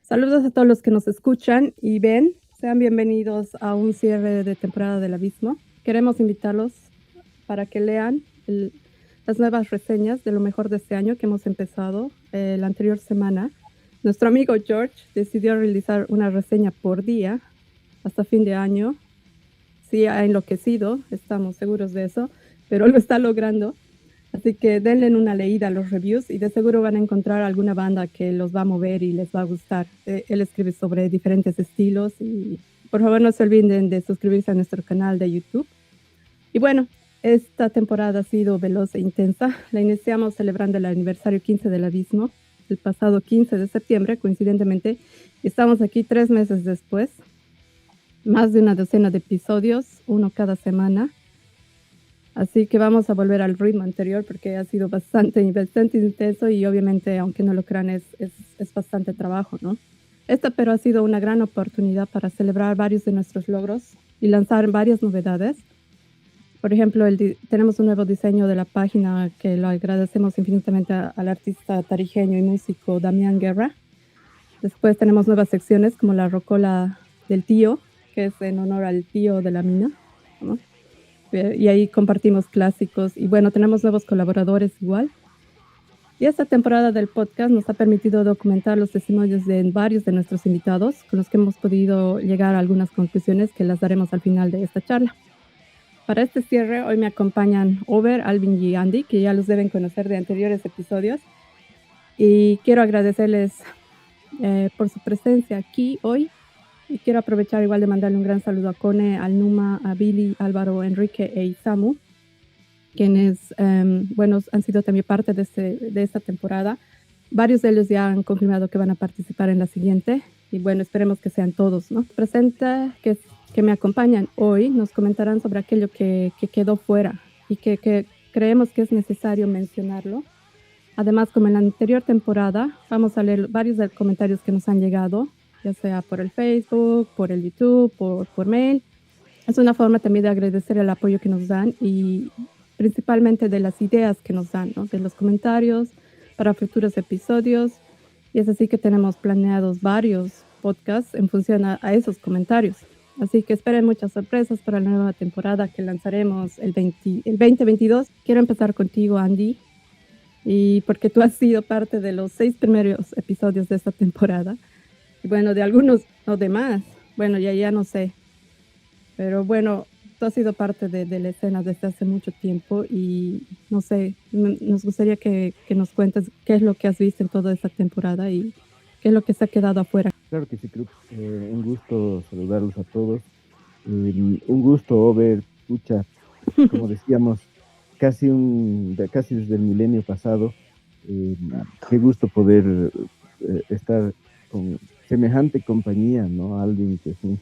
Saludos a todos los que nos escuchan y ven. Sean bienvenidos a un cierre de temporada del Abismo. Queremos invitarlos para que lean las nuevas reseñas de lo mejor de este año que hemos empezado la anterior semana. Nuestro amigo George decidió realizar una reseña por día hasta fin de año. Sí, ha enloquecido, estamos seguros de eso, pero lo está logrando. Así que denle una leída a los reviews y de seguro van a encontrar alguna banda que los va a mover y les va a gustar. Él escribe sobre diferentes estilos y por favor no se olviden de suscribirse a nuestro canal de YouTube. Y bueno, esta temporada ha sido veloz e intensa. La iniciamos celebrando el aniversario 15 del Abismo, el pasado 15 de septiembre, coincidentemente. Estamos aquí 3 meses después, más de una docena de episodios, uno cada semana. Así que vamos a volver al ritmo anterior porque ha sido bastante intenso y obviamente, aunque no lo crean, es bastante trabajo, ¿no? Esta pero ha sido una gran oportunidad para celebrar varios de nuestros logros y lanzar varias novedades. Por ejemplo, tenemos un nuevo diseño de la página que lo agradecemos infinitamente al artista tarijeño y músico Damián Guerra. Después tenemos nuevas secciones como la Rocola del Tío, que es en honor al tío de la mina, ¿no? Y ahí compartimos clásicos y bueno, tenemos nuevos colaboradores igual. Y esta temporada del podcast nos ha permitido documentar los testimonios de varios de nuestros invitados con los que hemos podido llegar a algunas conclusiones que las daremos al final de esta charla. Para este cierre, hoy me acompañan Over, Alvin y Andy, que ya los deben conocer de anteriores episodios. Y quiero agradecerles por su presencia aquí hoy. Y quiero aprovechar igual de mandarle un gran saludo a Cone, al Numa, a Billy, Álvaro, Enrique e Isamu, quienes, bueno, han sido también parte de esta temporada. Varios de ellos ya han confirmado que van a participar en la siguiente y bueno, esperemos que sean todos, ¿no? Presenta que me acompañan hoy, nos comentarán sobre aquello que quedó fuera y que creemos que es necesario mencionarlo. Además, como en la anterior temporada, vamos a leer varios de los comentarios que nos han llegado, ya sea por el Facebook, por el YouTube, por mail. Es una forma también de agradecer el apoyo que nos dan y principalmente de las ideas que nos dan, ¿no? De los comentarios para futuros episodios. Y es así que tenemos planeados varios podcasts en función a esos comentarios. Así que esperen muchas sorpresas para la nueva temporada que lanzaremos el 2022. Quiero empezar contigo, Andy, y porque tú has sido parte de los 6 primeros episodios de esta temporada. Y bueno, de algunos o de más. Bueno, ya no sé. Pero bueno, tú has sido parte de la escena desde hace mucho tiempo y no sé, nos gustaría que nos cuentes qué es lo que has visto en toda esta temporada y qué es lo que se ha quedado afuera. Claro que sí, Cruz. Un gusto saludarlos a todos. Un gusto ver, escucha, como decíamos, casi desde el milenio pasado. Qué gusto poder estar con semejante compañía, ¿no? Alguien que es un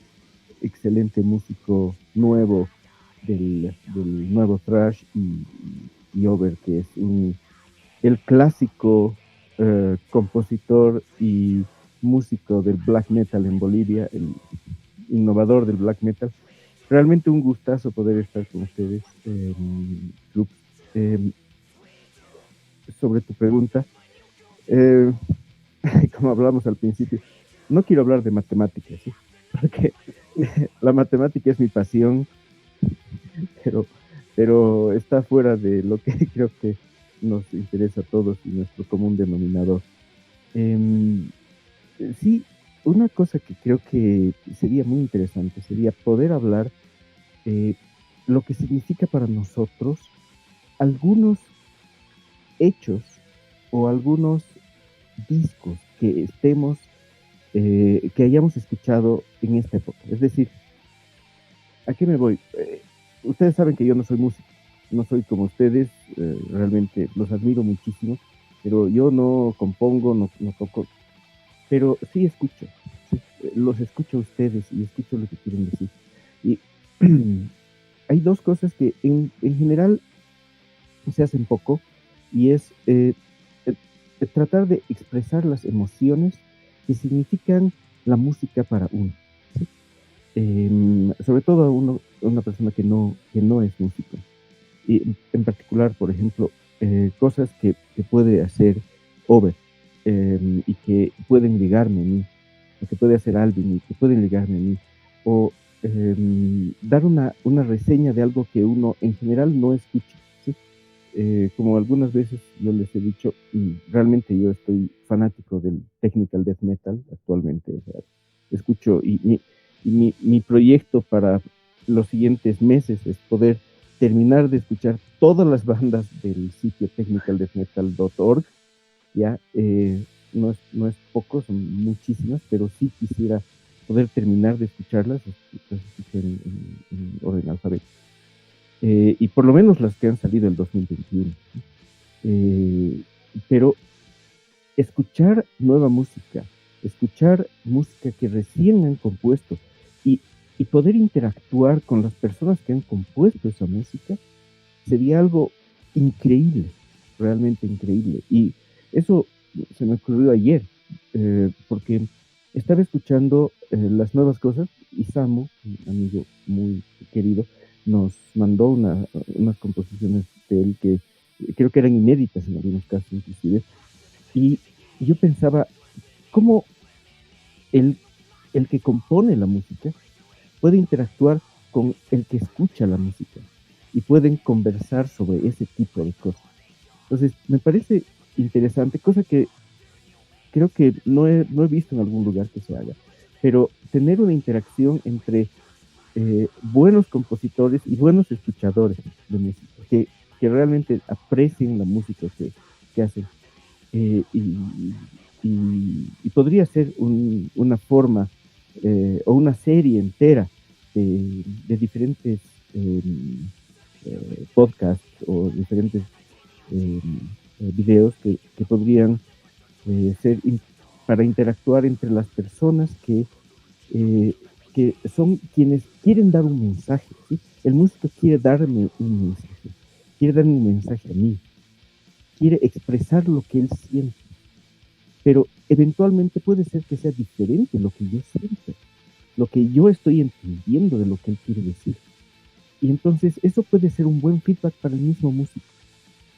excelente músico nuevo del nuevo thrash y Over, que es el clásico compositor y músico del black metal en Bolivia, el innovador del black metal. Realmente un gustazo poder estar con ustedes, Club. Sobre tu pregunta, eh, como hablamos al principio, no quiero hablar de matemáticas, ¿sí? Porque la matemática es mi pasión, pero, pero está fuera de lo que creo que nos interesa a todos y nuestro común denominador. Sí, una cosa que creo que sería muy interesante sería poder hablar lo que significa para nosotros algunos hechos o algunos discos que que hayamos escuchado en esta época. Es decir, ¿a qué me voy? Ustedes saben que yo no soy músico, no soy como ustedes, realmente los admiro muchísimo, pero yo no compongo, no toco, pero sí escucho, sí, los escucho a ustedes y escucho lo que quieren decir. Y hay dos cosas que en general se hacen poco y es tratar de expresar las emociones que significan la música para uno. ¿Sí? Sobre todo a una persona que no es músico. Y en particular, por ejemplo, cosas que puede hacer Over y que pueden llegarme a mí. lo que puede hacer Alvin y que pueden llegarme a mí, o dar una reseña de algo que uno en general no escucha, ¿sí? Como algunas veces yo les he dicho, realmente yo estoy fanático del technical death metal actualmente, o sea, escucho mi proyecto para los siguientes meses es poder terminar de escuchar todas las bandas del sitio technicaldeathmetal.org, ya, no es poco, son muchísimas, pero sí quisiera poder terminar de escucharlas, las escucho en orden alfabético. Y por lo menos las que han salido el 2021. Pero escuchar nueva música, escuchar música que recién han compuesto y, y poder interactuar con las personas que han compuesto esa música sería algo increíble, realmente increíble. Y eso se me ocurrió ayer, porque estaba escuchando las nuevas cosas y Samu, un amigo muy querido, nos mandó unas composiciones de él que creo que eran inéditas en algunos casos inclusive, y yo pensaba, ¿cómo el, el que compone la música puede interactuar con el que escucha la música y pueden conversar sobre ese tipo de cosas? Entonces, me parece interesante, cosa que creo que no he visto en algún lugar que se haga, pero tener una interacción entre buenos compositores y buenos escuchadores de música, que realmente aprecien la música que hacen. eh, y, y podría ser una forma o una serie entera de diferentes eh, podcasts o diferentes eh, videos que podrían ser para interactuar entre las personas eh, que son quienes quieren dar un mensaje, ¿sí? El músico quiere darme un mensaje, quiere darme un mensaje a mí, quiere expresar lo que él siente, pero eventualmente puede ser que sea diferente lo que yo siento, lo que yo estoy entendiendo de lo que él quiere decir. Y entonces eso puede ser un buen feedback para el mismo músico.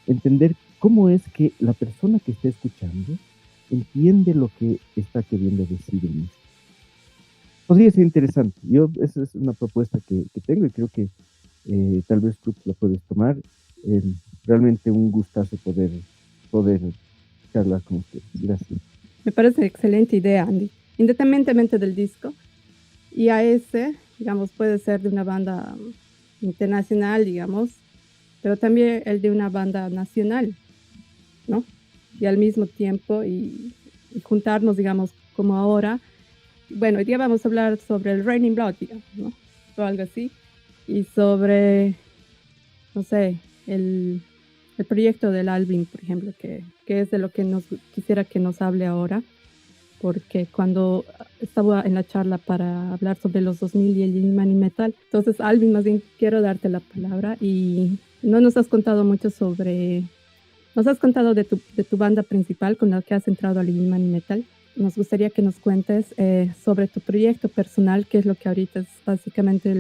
Entender cómo es que la persona que está escuchando entiende lo que está queriendo decir el músico. Podría ser interesante. Esa es una propuesta que tengo y creo que tal vez tú la puedes tomar. Eh, Realmente un gustazo poder charlar con ustedes. Gracias. Me parece excelente idea, Andy. Independientemente del disco, y a ese, digamos, puede ser de una banda internacional, digamos, pero también el de una banda nacional, ¿no? Y al mismo tiempo, y juntarnos, digamos, como ahora. Bueno, hoy día vamos a hablar sobre el Raining Blood, digamos, ¿no? O algo así. Y sobre, no sé, el proyecto del Alvin, por ejemplo, que es de lo que quisiera que nos hable ahora, porque cuando estaba en la charla para hablar sobre los 2000 y el Inhuman Metal, entonces Alvin, más bien quiero darte la palabra y no nos has contado mucho nos has contado de tu banda principal con la que has entrado al Inhuman Metal. Nos gustaría que nos cuentes sobre tu proyecto personal, que es lo que ahorita es básicamente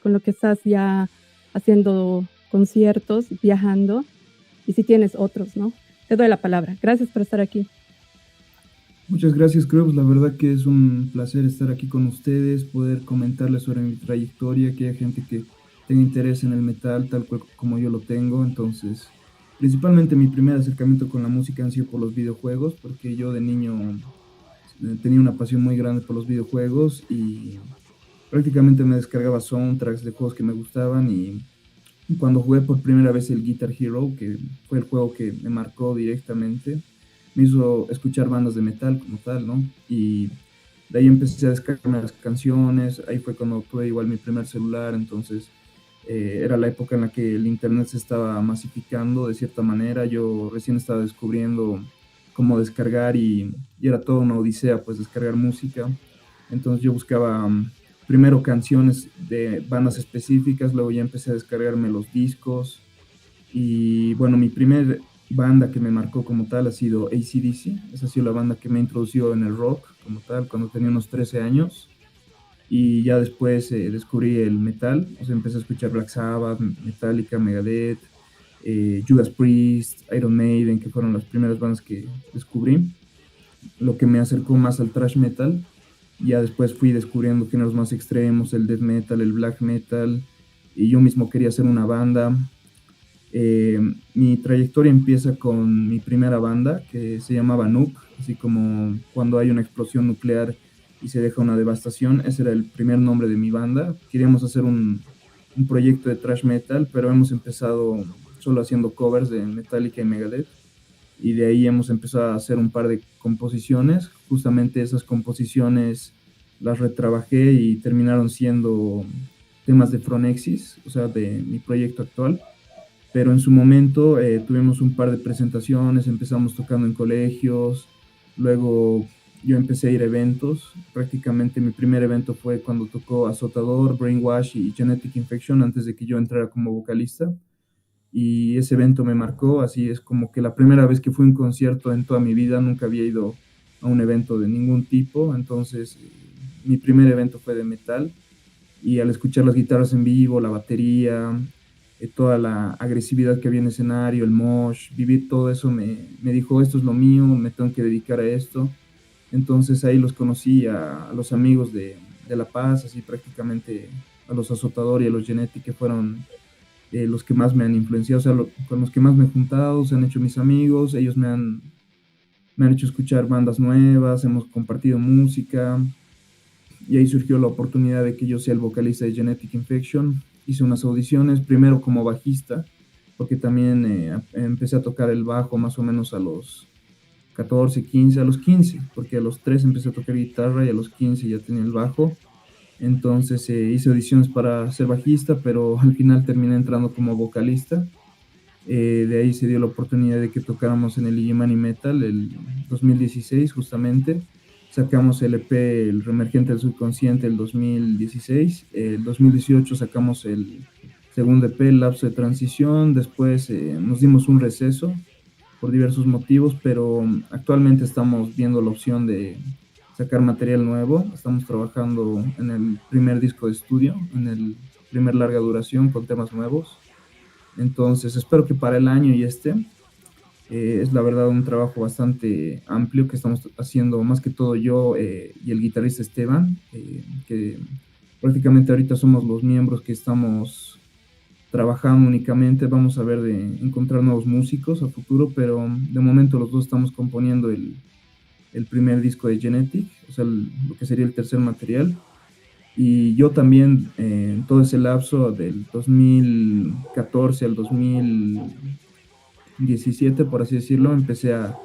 con lo que estás ya haciendo conciertos, viajando, y si tienes otros, ¿no? Te doy la palabra. Gracias por estar aquí. Muchas gracias, Cruz. La verdad que es un placer estar aquí con ustedes, poder comentarles sobre mi trayectoria, que hay gente que tenga interés en el metal, tal cual como yo lo tengo. Entonces, principalmente mi primer acercamiento con la música han sido por los videojuegos, porque yo de niño tenía una pasión muy grande por los videojuegos y prácticamente me descargaba soundtracks de juegos que me gustaban y cuando jugué por primera vez el Guitar Hero, que fue el juego que me marcó directamente, me hizo escuchar bandas de metal como tal, ¿no? Y de ahí empecé a descargarme las canciones, ahí fue cuando tuve igual mi primer celular, entonces era la época en la que el internet se estaba masificando de cierta manera, yo recién estaba descubriendo cómo descargar y era toda una odisea pues descargar música, entonces yo buscaba primero canciones de bandas específicas, luego ya empecé a descargarme los discos y bueno, mi primer banda que me marcó como tal ha sido AC/DC. Esa ha sido la banda que me introdució en el rock como tal cuando tenía unos 13 años. Y ya después descubrí el metal, o sea, empecé a escuchar Black Sabbath, Metallica, Megadeth, Judas Priest, Iron Maiden, que fueron las primeras bandas que descubrí. Lo que me acercó más al thrash metal. Ya después fui descubriendo géneros más extremos, el death metal, el black metal, y yo mismo quería hacer una banda. Mi trayectoria empieza con mi primera banda, que se llamaba Nuke, así como cuando hay una explosión nuclear y se deja una devastación. Ese era el primer nombre de mi banda. Queríamos hacer un proyecto de thrash metal, pero hemos empezado solo haciendo covers de Metallica y Megadeth, y de ahí hemos empezado a hacer un par de composiciones. Justamente esas composiciones las retrabajé y terminaron siendo temas de Phronexis, o sea, de mi proyecto actual. Pero en su momento tuvimos un par de presentaciones, empezamos tocando en colegios, luego yo empecé a ir a eventos. Prácticamente mi primer evento fue cuando tocó Azotador, Brainwash y Genetic Infection, antes de que yo entrara como vocalista, y ese evento me marcó. Así es como que la primera vez que fui a un concierto en toda mi vida. Nunca había ido a un evento de ningún tipo, entonces mi primer evento fue de metal, y al escuchar las guitarras en vivo, la batería, toda la agresividad que había en el escenario, el mosh, vivir todo eso me dijo, esto es lo mío, me tengo que dedicar a esto. Entonces ahí los conocí a los amigos de La Paz, así prácticamente a los Azotador y a los Genetic, que fueron los que más me han influenciado, o sea, con los que más me he juntado, se han hecho mis amigos. Ellos me han hecho escuchar bandas nuevas, hemos compartido música, y ahí surgió la oportunidad de que yo sea el vocalista de Genetic Infection. Hice unas audiciones, primero como bajista, porque también empecé a tocar el bajo más o menos a los 14, 15, a los 15, porque a los 3 empecé a tocar guitarra y a los 15 ya tenía el bajo. Entonces hice audiciones para ser bajista, pero al final terminé entrando como vocalista. De ahí se dio la oportunidad de que tocáramos en el Illimani Metal el 2016 justamente. Sacamos el EP, el Reemergente del Subconsciente, el 2016. El 2018 sacamos el segundo EP, el Lapso de Transición. Después nos dimos un receso por diversos motivos, pero actualmente estamos viendo la opción de sacar material nuevo. Estamos trabajando en el primer disco de estudio, en el primer larga duración con temas nuevos. Entonces espero que para el año y es la verdad un trabajo bastante amplio que estamos haciendo, más que todo yo y el guitarrista Esteban, que prácticamente ahorita somos los miembros que estamos trabajando únicamente. Vamos a ver de encontrar nuevos músicos a futuro, pero de momento los dos estamos componiendo el primer disco de Genetic, o sea, lo que sería el tercer material. Y yo también, en todo ese lapso del 2014 al 2017, por así decirlo, empecé a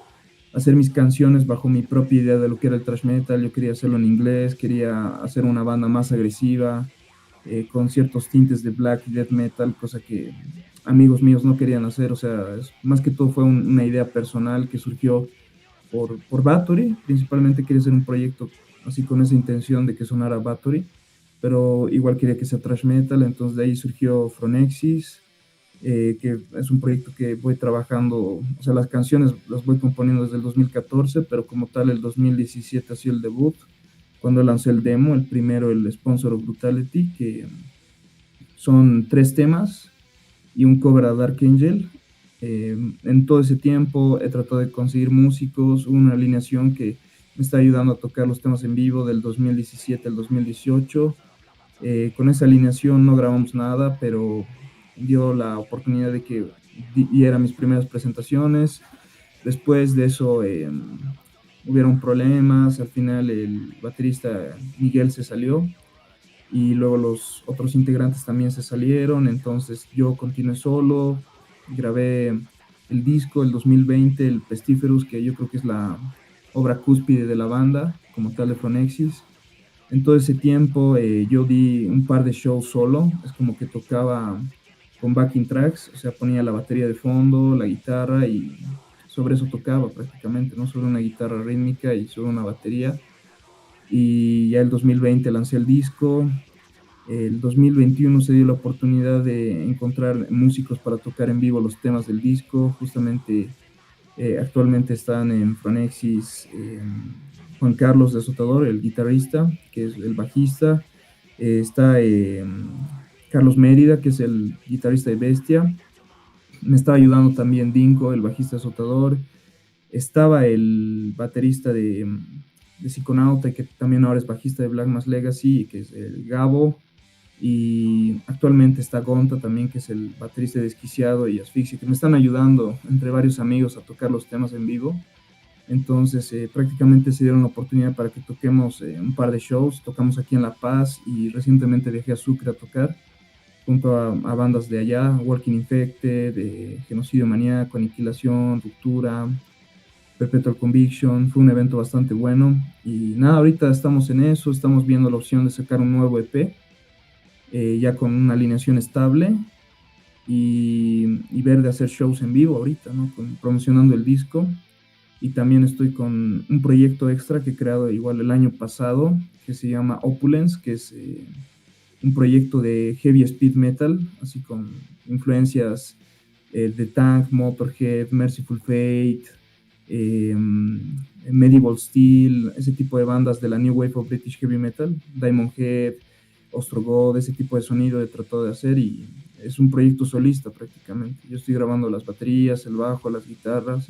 hacer mis canciones bajo mi propia idea de lo que era el thrash metal. Yo quería hacerlo en inglés, quería hacer una banda más agresiva, con ciertos tintes de black y death metal, cosa que amigos míos no querían hacer. O sea, más que todo fue una idea personal que surgió por Bathory. Principalmente quería hacer un proyecto así con esa intención de que sonara Bathory, pero igual quería que sea thrash metal. Entonces de ahí surgió Phronexis, que es un proyecto que voy trabajando. O sea, las canciones las voy componiendo desde el 2014, pero como tal el 2017 ha sido el debut, cuando lancé el demo, el primero, el Sponsor of Brutality, que son 3 temas y un cover a Dark Angel. En todo ese tiempo he tratado de conseguir músicos, una alineación que me está ayudando a tocar los temas en vivo del 2017 al 2018. Con esa alineación no grabamos nada, pero dio la oportunidad de que diera mis primeras presentaciones. Después de eso hubieron problemas. Al final el baterista Miguel se salió y luego los otros integrantes también se salieron. Entonces yo continué solo, grabé el disco el 2020, el Pestiferus, que yo creo que es la obra cúspide de la banda como tal de Phronexis. En todo ese tiempo yo di un par de shows solo. Es como que tocaba con backing tracks, o sea, ponía la batería de fondo, la guitarra, y sobre eso tocaba prácticamente, ¿no? Sobre una guitarra rítmica y sobre una batería. Y ya el 2020 lancé el disco. El 2021 se dio la oportunidad de encontrar músicos para tocar en vivo los temas del disco. Justamente actualmente están en Phronexis Juan Carlos de Azotador, el guitarrista, que es el bajista. Está Carlos Mérida, que es el guitarrista de Bestia. Me estaba ayudando también Dinko, el bajista azotador. Estaba el baterista de Psiconauta y que también ahora es bajista de Black Mass Legacy, que es el Gabo, y actualmente está Gonta también, que es el baterista de Desquiciado y Asfixia, que me están ayudando entre varios amigos a tocar los temas en vivo. Entonces prácticamente se dieron la oportunidad para que toquemos un par de shows. Tocamos aquí en La Paz y recientemente viajé a Sucre a tocar junto a bandas de allá, Walking Infected, Genocidio Maníaco, Aniquilación, Ruptura, Perpetual Conviction. Fue un evento bastante bueno y nada, ahorita estamos en eso, estamos viendo la opción de sacar un nuevo EP ya con una alineación estable y ver de hacer shows en vivo ahorita, ¿no? Promocionando el disco. Y también estoy con un proyecto extra que he creado igual el año pasado, que se llama Opulence, que es un proyecto de heavy speed metal, así con influencias de Tank, Motorhead, Merciful Fate, Medieval Steel, ese tipo de bandas de la New Wave of British Heavy Metal, Diamond Head, Ostrogoth, ese tipo de sonido he tratado de hacer y es un proyecto solista prácticamente. Yo estoy grabando las baterías, el bajo, las guitarras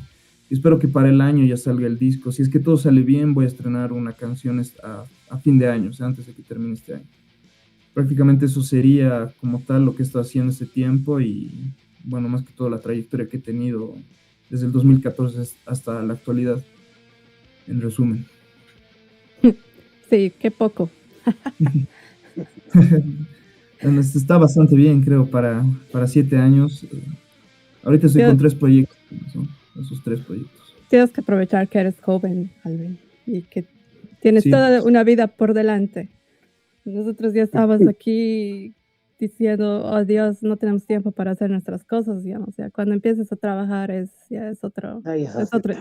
y espero que para el año ya salga el disco. Si es que todo sale bien, voy a estrenar una canción a fin de año, o sea, antes de que termine este año. Prácticamente eso sería como tal lo que he estado haciendo este tiempo y bueno, más que todo la trayectoria que he tenido desde el 2014 hasta la actualidad, en resumen. Sí, qué poco. Bueno, está bastante bien, creo, para 7 años. Ahorita estoy con 3 proyectos, ¿no? Esos 3 proyectos. Tienes que aprovechar que eres joven, Alvin, y que tienes toda una vida por delante. Nosotros ya estábamos aquí diciendo, oh Dios, no tenemos tiempo para hacer nuestras cosas, digamos. O sea, cuando empieces a trabajar ya es otro. Es otro.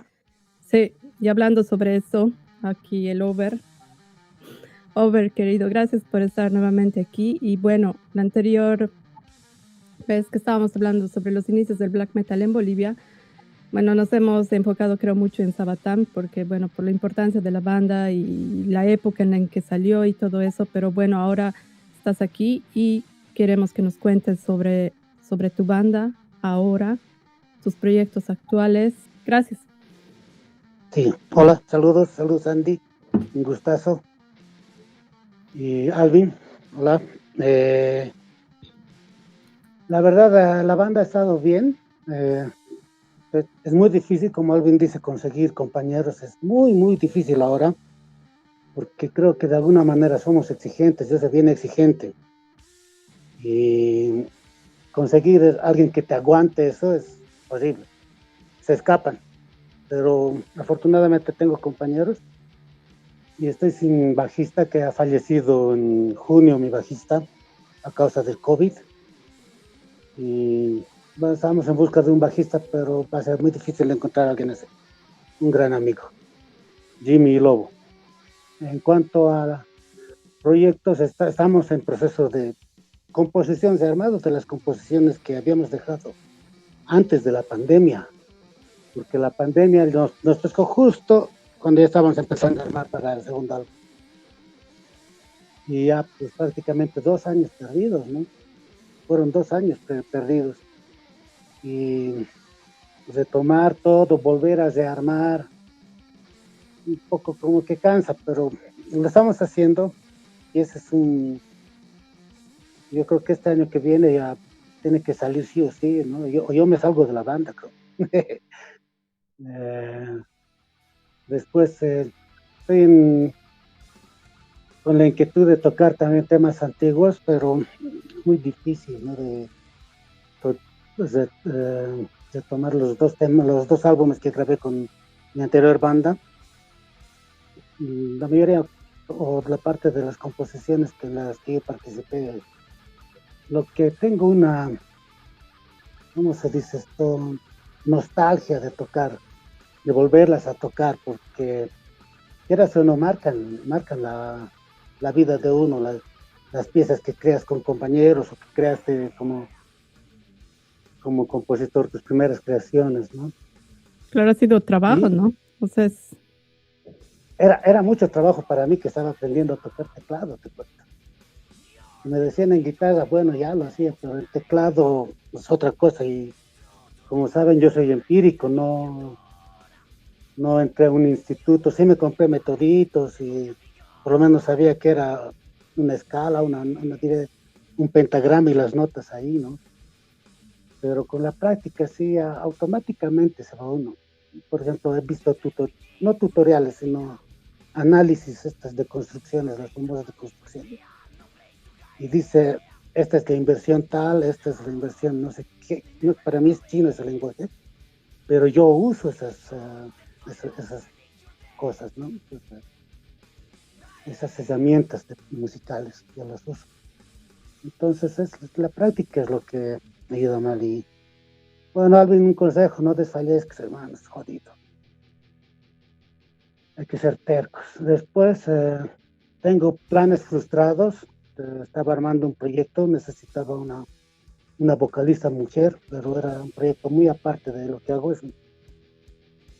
Sí, y hablando sobre eso, aquí el Over, querido, gracias por estar nuevamente aquí. Y bueno, la anterior vez que estábamos hablando sobre los inicios del black metal en Bolivia, bueno, nos hemos enfocado creo mucho en Sabatán porque, bueno, por la importancia de la banda y la época en la que salió y todo eso, pero bueno, ahora estás aquí y queremos que nos cuentes sobre tu banda ahora, tus proyectos actuales. Gracias. Sí, hola, saludos Andy, un gustazo. Y Alvin, hola. La verdad, la banda ha estado bien. Es muy difícil, como Alvin dice, conseguir compañeros. Es muy, muy difícil ahora, porque creo que de alguna manera somos exigentes. Yo soy bien exigente. Y conseguir alguien que te aguante eso es horrible. Se escapan. Pero afortunadamente tengo compañeros y estoy sin bajista, que ha fallecido en junio mi bajista a causa del COVID. Y bueno, estamos en busca de un bajista, pero va a ser muy difícil encontrar a alguien así. Un gran amigo, Jimmy Lobo. En cuanto a proyectos, estamos en proceso de composición, de armados de las composiciones que habíamos dejado antes de la pandemia, porque la pandemia nos pescó justo cuando ya estábamos empezando a armar para el segundo álbum. Y ya pues prácticamente 2 años perdidos, ¿no? Fueron 2 años perdidos. Y retomar todo, volver a rearmar, un poco como que cansa, pero lo estamos haciendo y ese es yo creo que este año que viene ya tiene que salir sí o sí, ¿no? Yo me salgo de la banda, creo. Después estoy con la inquietud de tocar también temas antiguos, pero muy difícil, ¿no? De tomar los 2 temas, los 2 álbumes que grabé con mi anterior banda. La mayoría o la parte de las composiciones en las que yo participé, lo que tengo una, ¿cómo se dice esto? Nostalgia de tocar, de volverlas a tocar, porque quieras o no marcan la vida de uno, las piezas que creas con compañeros o que creaste como compositor, tus primeras creaciones, ¿no? Claro, ha sido trabajo, ¿sí? ¿No? O sea, era mucho trabajo para mí, que estaba aprendiendo a tocar teclado, te cuento. Me decían en guitarra, bueno, ya lo hacía, pero el teclado es otra cosa y como saben yo soy empírico, no no entré a un instituto, sí me compré metoditos y por lo menos sabía que era una escala, un pentagrama y las notas ahí, ¿no? Pero con la práctica sí, automáticamente se va uno. Por ejemplo, he visto no tutoriales, sino análisis estas de construcciones, las famosas de construcción. Y dice, esta es la inversión tal, esta es la inversión no sé qué. Para mí es chino ese lenguaje, pero yo uso esas cosas, ¿no? Esas herramientas musicales, yo las uso. Entonces, la práctica es lo que me ayuda mal. Y bueno, Alvin, un consejo: no desfallezcas, hermano, es jodido. Hay que ser tercos. Después, tengo planes frustrados. Estaba armando un proyecto, necesitaba una vocalista mujer, pero era un proyecto muy aparte de lo que hago. Es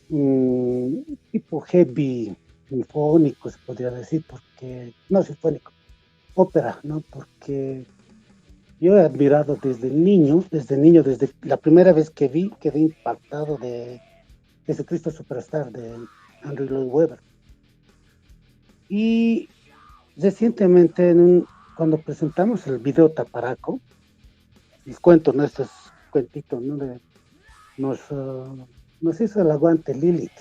un tipo heavy, sinfónico, se podría decir, porque no sinfónico, ópera, ¿no? Porque yo he admirado desde niño, desde la primera vez que vi, quedé impactado de Jesucristo Superstar de Andrew Lloyd Webber. Y recientemente, cuando presentamos el video Taparaco, les cuento, ¿no? Estos cuentitos, ¿no? Nos hizo el aguante Lilith,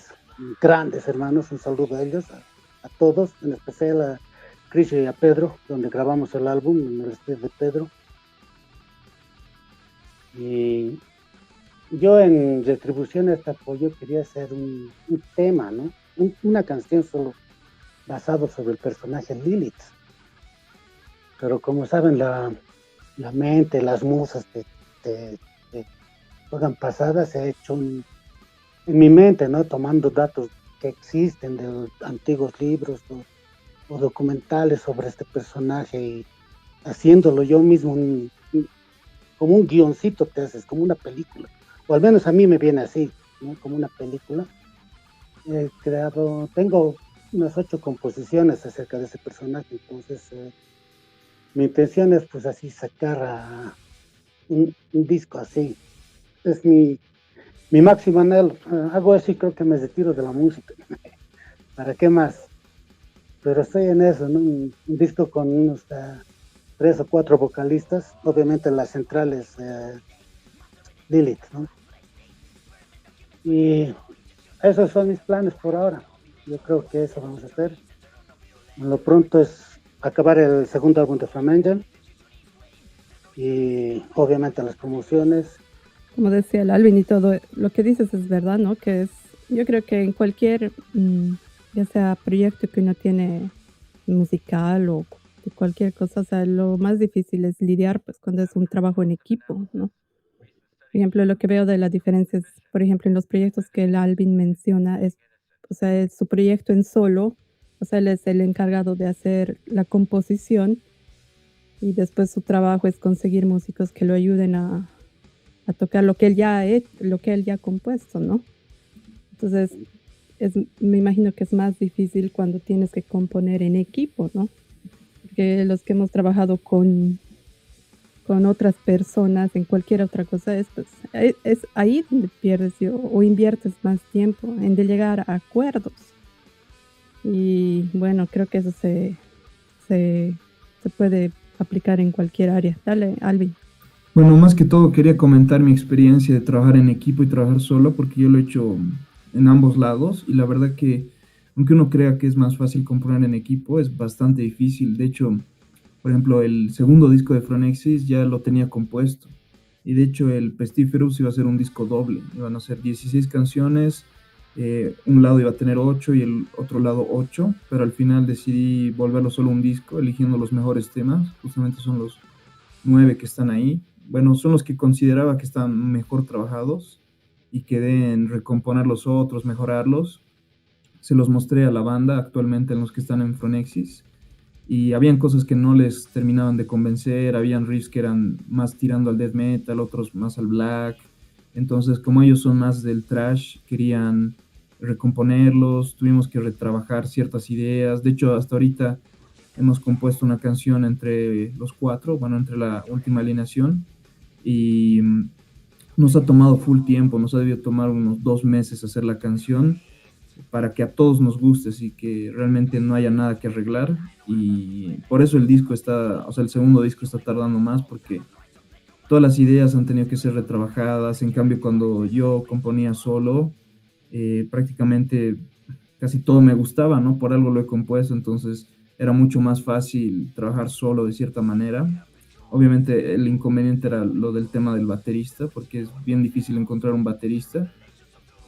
grandes hermanos, un saludo a ellos, a todos, en especial a Chris y a Pedro, donde grabamos el álbum, en el estudio de Pedro. Y yo, en retribución a este apoyo, quería hacer un tema, ¿no? Una canción solo basado sobre el personaje Lilith. Pero como saben, la mente, las musas te juegan pasadas. Se ha hecho en mi mente, ¿no? Tomando datos que existen de antiguos libros o documentales sobre este personaje y haciéndolo yo mismo, como un guioncito te haces, como una película. O al menos a mí me viene así, ¿no? Como una película. Tengo unas 8 composiciones acerca de ese personaje, entonces mi intención es pues así sacar un disco así. Es mi máximo anhelo. Hago eso y creo que me retiro de la música. ¿Para qué más? Pero estoy en eso, ¿no? Un disco con unos 3 o 4 vocalistas, obviamente las centrales Lilith, ¿no? Y esos son mis planes por ahora. Yo creo que eso vamos a hacer. Lo pronto es acabar el segundo álbum de Flamengel y obviamente las promociones. Como decía el Alvin, y todo lo que dices es verdad, ¿no? Yo creo que en cualquier, ya sea proyecto que uno tiene musical o de cualquier cosa, o sea, lo más difícil es lidiar pues cuando es un trabajo en equipo, ¿no? Por ejemplo, lo que veo de la diferencia es, por ejemplo, en los proyectos que el Alvin menciona, o sea, es su proyecto en solo, o sea, él es el encargado de hacer la composición y después su trabajo es conseguir músicos que lo ayuden a tocar lo que él ya ha compuesto, ¿no? Entonces, me imagino que es más difícil cuando tienes que componer en equipo, ¿no? Porque los que hemos trabajado con otras personas en cualquier otra cosa, es ahí donde pierdes o inviertes más tiempo en de llegar a acuerdos. Y bueno, creo que eso se puede aplicar en cualquier área. Dale, Alvin. Bueno, más que todo quería comentar mi experiencia de trabajar en equipo y trabajar solo, porque yo lo he hecho en ambos lados y la verdad que, aunque uno crea que es más fácil componer en equipo, es bastante difícil. De hecho, por ejemplo, el segundo disco de Phronexis ya lo tenía compuesto y de hecho el Pestiferous iba a ser un disco doble, iban a ser 16 canciones, un lado iba a tener 8 y el otro lado 8, pero al final decidí volverlo solo un disco, eligiendo los mejores temas, justamente son los 9 que están ahí. Bueno, son los que consideraba que están mejor trabajados y quedé en recomponer los otros, mejorarlos. Se los mostré a la banda actualmente en los que están en Phronexis y habían cosas que no les terminaban de convencer, habían riffs que eran más tirando al death metal, otros más al black. Entonces, como ellos son más del thrash, querían recomponerlos, tuvimos que retrabajar ciertas ideas. De hecho, hasta ahorita hemos compuesto una canción entre los 4, bueno, entre la última alineación, y nos ha tomado full tiempo, nos ha debido tomar unos 2 meses hacer la canción. para que a todos nos guste, así que realmente no haya nada que arreglar. Y por eso el disco está, o sea, el segundo disco está tardando más, porque todas las ideas han tenido que ser retrabajadas. En cambio, cuando yo componía solo, prácticamente casi todo me gustaba, ¿no? Por algo lo he compuesto, entonces era mucho más fácil trabajar solo de cierta manera. Obviamente el inconveniente era lo del tema del baterista, porque es bien difícil encontrar un baterista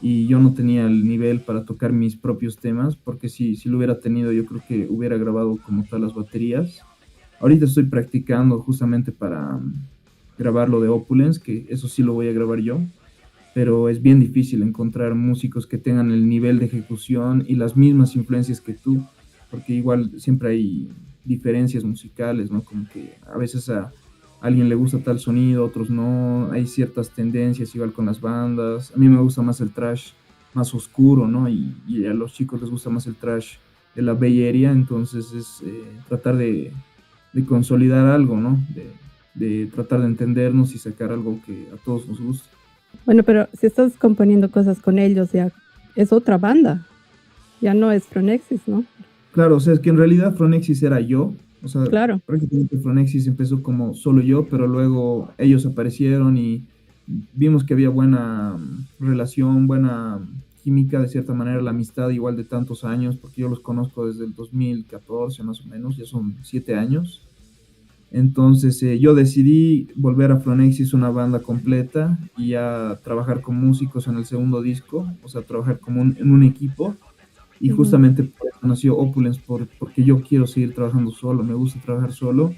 y yo no tenía el nivel para tocar mis propios temas, porque si lo hubiera tenido yo creo que hubiera grabado como tal las baterías. Ahorita estoy practicando justamente para grabar lo de Opulence, que eso sí lo voy a grabar yo, pero es bien difícil encontrar músicos que tengan el nivel de ejecución y las mismas influencias que tú, porque igual siempre hay diferencias musicales, ¿no? Como que a veces a alguien le gusta tal sonido, a otros no, hay ciertas tendencias igual con las bandas. A mí me gusta más el thrash más oscuro, ¿no? Y a los chicos les gusta más el thrash de la Bay Area, entonces es tratar de consolidar algo, ¿no? De tratar de entendernos y sacar algo que a todos nos guste. Bueno, pero si estás componiendo cosas con ellos, ya es otra banda. Ya no es Phronexis, ¿no? Claro, o sea, es que en realidad Phronexis era yo. O sea, Claro. prácticamente Phronexis empezó como solo yo, pero luego ellos aparecieron y vimos que había buena relación, buena química, de cierta manera, la amistad igual de tantos años, porque yo los conozco desde el 2014 más o menos, ya son 7 años. Entonces yo decidí volver a Phronexis una banda completa y a trabajar con músicos en el segundo disco, o sea, trabajar como en un equipo. Y justamente por eso nació Opulence, porque yo quiero seguir trabajando solo, me gusta trabajar solo.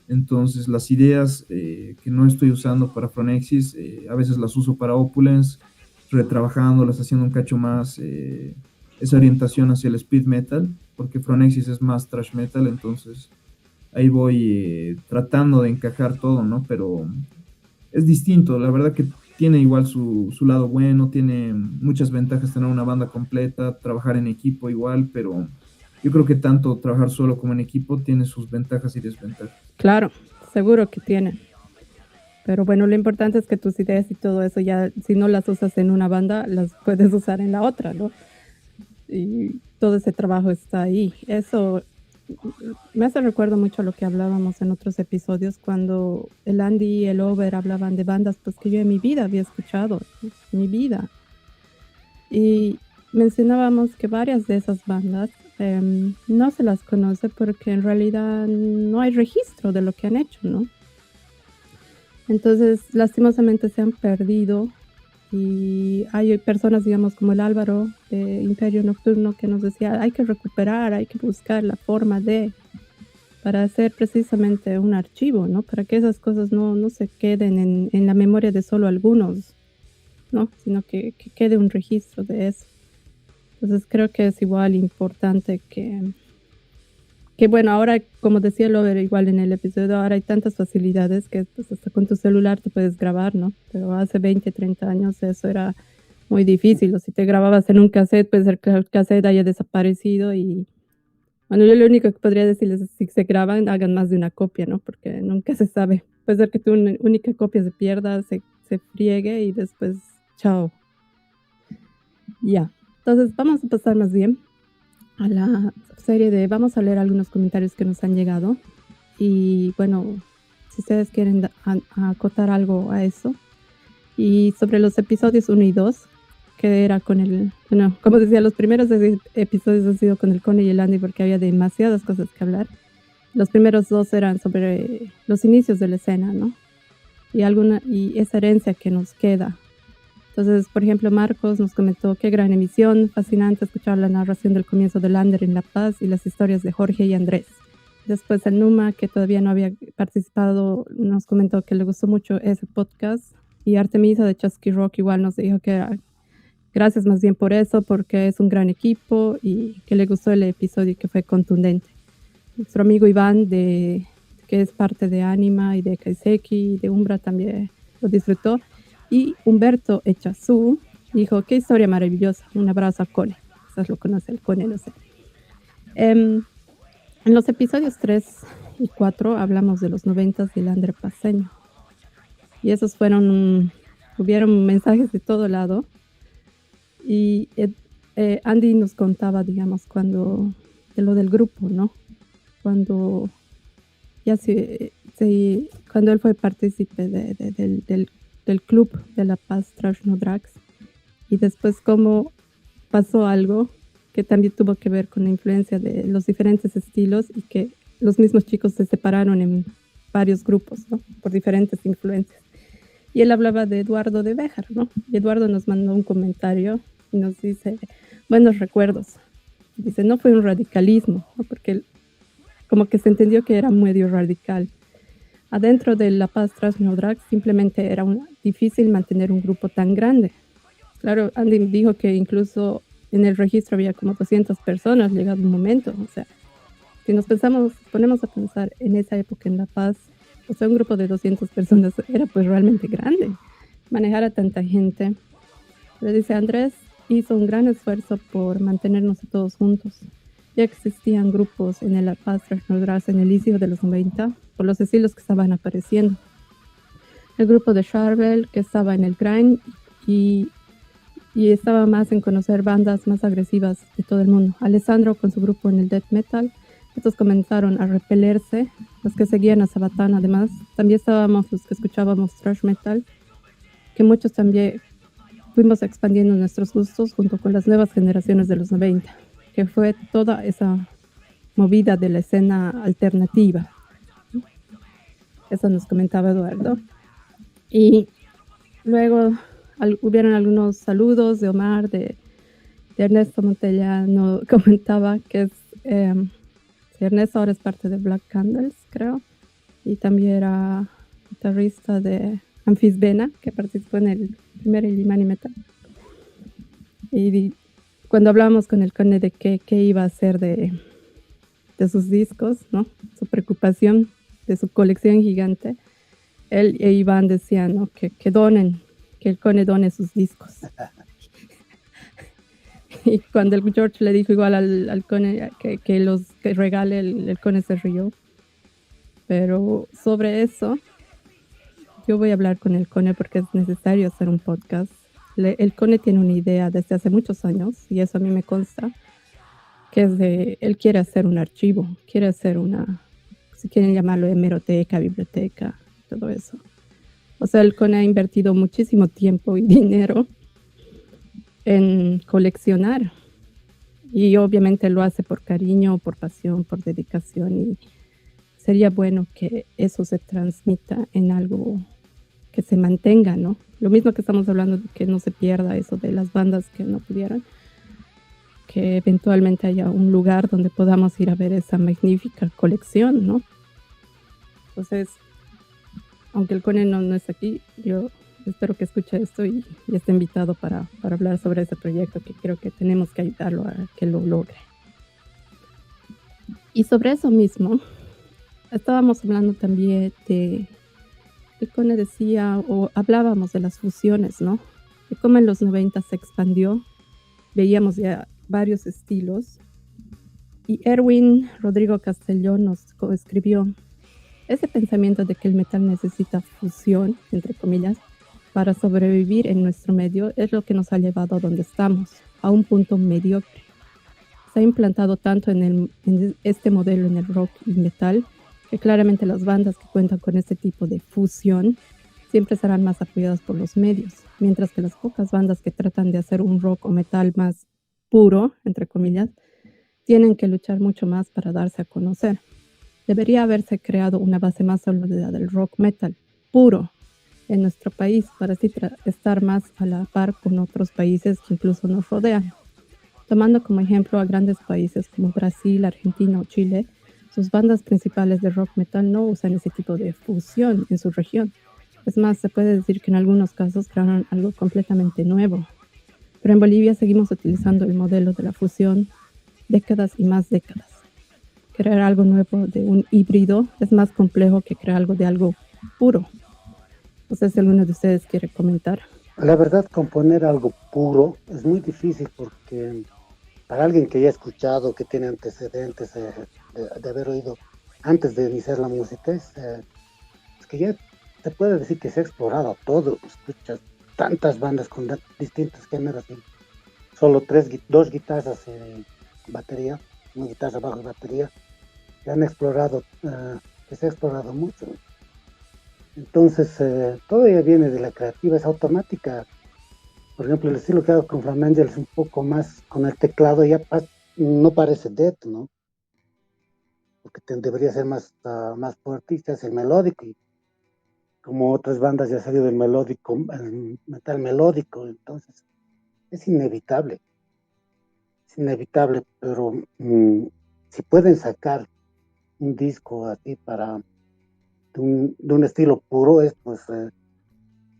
Entonces las ideas que no estoy usando para Phronexis, a veces las uso para Opulence, retrabajándolas, haciendo un cacho más esa orientación hacia el speed metal, porque Phronexis es más thrash metal, entonces ahí voy tratando de encajar todo, ¿no? Pero es distinto, la verdad que tiene igual su lado bueno, tiene muchas ventajas tener una banda completa, trabajar en equipo igual, pero yo creo que tanto trabajar solo como en equipo tiene sus ventajas y desventajas. Claro, seguro que tiene. Pero bueno, lo importante es que tus ideas y todo eso ya, si no las usas en una banda, las puedes usar en la otra, ¿no? Y todo ese trabajo está ahí. Eso me hace recuerdo mucho a lo que hablábamos en otros episodios cuando el Andy y el Over hablaban de bandas pues que yo en mi vida había escuchado, mi vida. Y mencionábamos que varias de esas bandas no se las conoce porque en realidad no hay registro de lo que han hecho, ¿no? Entonces, lastimosamente se han perdido y hay personas, digamos, como el Álvaro de Imperio Nocturno que nos decía, hay que recuperar, hay que buscar la forma para hacer precisamente un archivo, ¿no? Para que esas cosas no se queden en la memoria de solo algunos, ¿no? Sino que quede un registro de eso. Entonces creo que es igual importante que bueno, ahora, como decía Lover igual en el episodio, ahora hay tantas facilidades que pues, hasta con tu celular te puedes grabar, ¿no? Pero hace 20, 30 años eso era muy difícil, o si te grababas en un cassette, puede ser que el cassette haya desaparecido y bueno, yo lo único que podría decirles es si se graban, hagan más de una copia, ¿no? Porque nunca se sabe. Puede ser que tu única copia se pierda, se friegue y después, chao. Ya. Entonces, vamos a pasar más bien a la serie vamos a leer algunos comentarios que nos han llegado y bueno, si ustedes quieren acotar algo a eso. Y sobre los episodios 1 y 2, que era bueno, como decía, los primeros episodios han sido con el Cone y el Andy porque había demasiadas cosas que hablar. Los primeros 2 eran sobre los inicios de la escena, ¿no? Y esa herencia que nos queda. Entonces, por ejemplo, Marcos nos comentó: qué gran emisión, fascinante escuchar la narración del comienzo de Lander en La Paz y las historias de Jorge y Andrés. Después el Numa, que todavía no había participado, nos comentó que le gustó mucho ese podcast. Y Artemisa de Chusky Rock igual nos dijo que gracias más bien por eso, porque es un gran equipo y que le gustó el episodio y que fue contundente. Nuestro amigo Iván, que es parte de Anima y de Kaiseki y de Umbra, también lo disfrutó. Y Humberto Echazú dijo: qué historia maravillosa, un abrazo a Cone. Quizás lo conoce, el Cone, no sé. En los episodios 3 y 4 hablamos de los 90s del Lander paseño. Y esos hubieron mensajes de todo lado. Y Andy nos contaba, digamos, de lo del grupo, ¿no? Cuando cuando él fue partícipe del club de La Paz Trash No Drugs, y después cómo pasó algo que también tuvo que ver con la influencia de los diferentes estilos y que los mismos chicos se separaron en varios grupos, ¿no? Por diferentes influencias. Y él hablaba de Eduardo de Béjar, ¿no? Y Eduardo nos mandó un comentario y nos dice, buenos recuerdos. Dice, no fue un radicalismo, ¿no? Porque él, como que se entendió que era medio radical. Adentro de La Paz Trash No Drugs simplemente era difícil mantener un grupo tan grande. Claro, Andy dijo que incluso en el registro había como 200 personas llegado un momento. O sea, si nos ponemos a pensar en esa época en La Paz, o sea, un grupo de 200 personas era pues realmente grande. Manejar a tanta gente. Le dice, Andrés hizo un gran esfuerzo por mantenernos todos juntos. Ya existían grupos en el La Paz Trash No Drugs en el inicio de los 90, por los estilos que estaban apareciendo. El grupo de Charbel, que estaba en el grind y estaba más en conocer bandas más agresivas de todo el mundo. Alessandro con su grupo en el death metal. Estos comenzaron a repelerse, los que seguían a Sabatán además. También estábamos los que escuchábamos thrash metal, que muchos también fuimos expandiendo nuestros gustos junto con las nuevas generaciones de los 90, que fue toda esa movida de la escena alternativa. Eso nos comentaba Eduardo. Y luego hubieron algunos saludos de Omar, de Ernesto Montellano, comentaba que Ernesto ahora es parte de Black Candles, creo, y también era guitarrista de Anfisbena, que participó en el primer Illimani Metal. Y cuando hablábamos con el Cone de qué iba a hacer de sus discos, ¿no? Su preocupación de su colección gigante, él e Iván decían, ¿no? que donen, que el Cone done sus discos. Y cuando el George le dijo igual al Cone que regale, el Cone se rió. Pero sobre eso, yo voy a hablar con el Cone porque es necesario hacer un podcast. El Cone tiene una idea desde hace muchos años, y eso a mí me consta, que es él quiere hacer un archivo, quiere hacer si quieren llamarlo hemeroteca, biblioteca, todo eso. O sea, el Cone ha invertido muchísimo tiempo y dinero en coleccionar, y obviamente lo hace por cariño, por pasión, por dedicación, y sería bueno que eso se transmita en algo que se mantenga, ¿no? Lo mismo que estamos hablando de que no se pierda eso de las bandas que no pudieron, que eventualmente haya un lugar donde podamos ir a ver esa magnífica colección, ¿no? Entonces, aunque el Cone no está aquí, yo espero que escuche esto y esté invitado para hablar sobre ese proyecto, que creo que tenemos que ayudarlo a que lo logre. Y sobre eso mismo, estábamos hablando también el Cone decía, o hablábamos de las fusiones, ¿no? De cómo en los 90 se expandió, veíamos ya varios estilos, y Erwin Rodrigo Castellón nos escribió ese pensamiento de que el metal necesita fusión, entre comillas, para sobrevivir en nuestro medio, es lo que nos ha llevado a donde estamos, a un punto mediocre. Se ha implantado tanto en este modelo en el rock y metal, que claramente las bandas que cuentan con este tipo de fusión siempre serán más apoyadas por los medios, mientras que las pocas bandas que tratan de hacer un rock o metal más puro, entre comillas, tienen que luchar mucho más para darse a conocer. Debería haberse creado una base más sólida del rock metal puro en nuestro país para así estar más a la par con otros países que incluso nos rodean. Tomando como ejemplo a grandes países como Brasil, Argentina o Chile, sus bandas principales de rock metal no usan ese tipo de fusión en su región. Es más, se puede decir que en algunos casos crearon algo completamente nuevo. Pero en Bolivia seguimos utilizando el modelo de la fusión décadas y más décadas. Crear algo nuevo de un híbrido es más complejo que crear algo de algo puro. No sé si alguno de ustedes quiere comentar. La verdad, componer algo puro es muy difícil porque para alguien que ya ha escuchado, que tiene antecedentes de haber oído antes de iniciar la música, es que ya te puede decir que se ha explorado todo. Escuchas tantas bandas con distintos géneros y solo dos guitarras y batería, una guitarra bajo y batería, que han explorado, que se ha explorado mucho. Entonces, todo ya viene de la creativa, es automática. Por ejemplo, el estilo que hago con Flamangel es un poco más con el teclado, ya no parece death, ¿no? Porque debería ser más fuerte, y es el melódico, y como otras bandas ya salió del melódico, el metal melódico, entonces es inevitable, pero si pueden sacar un disco así de un estilo puro, es pues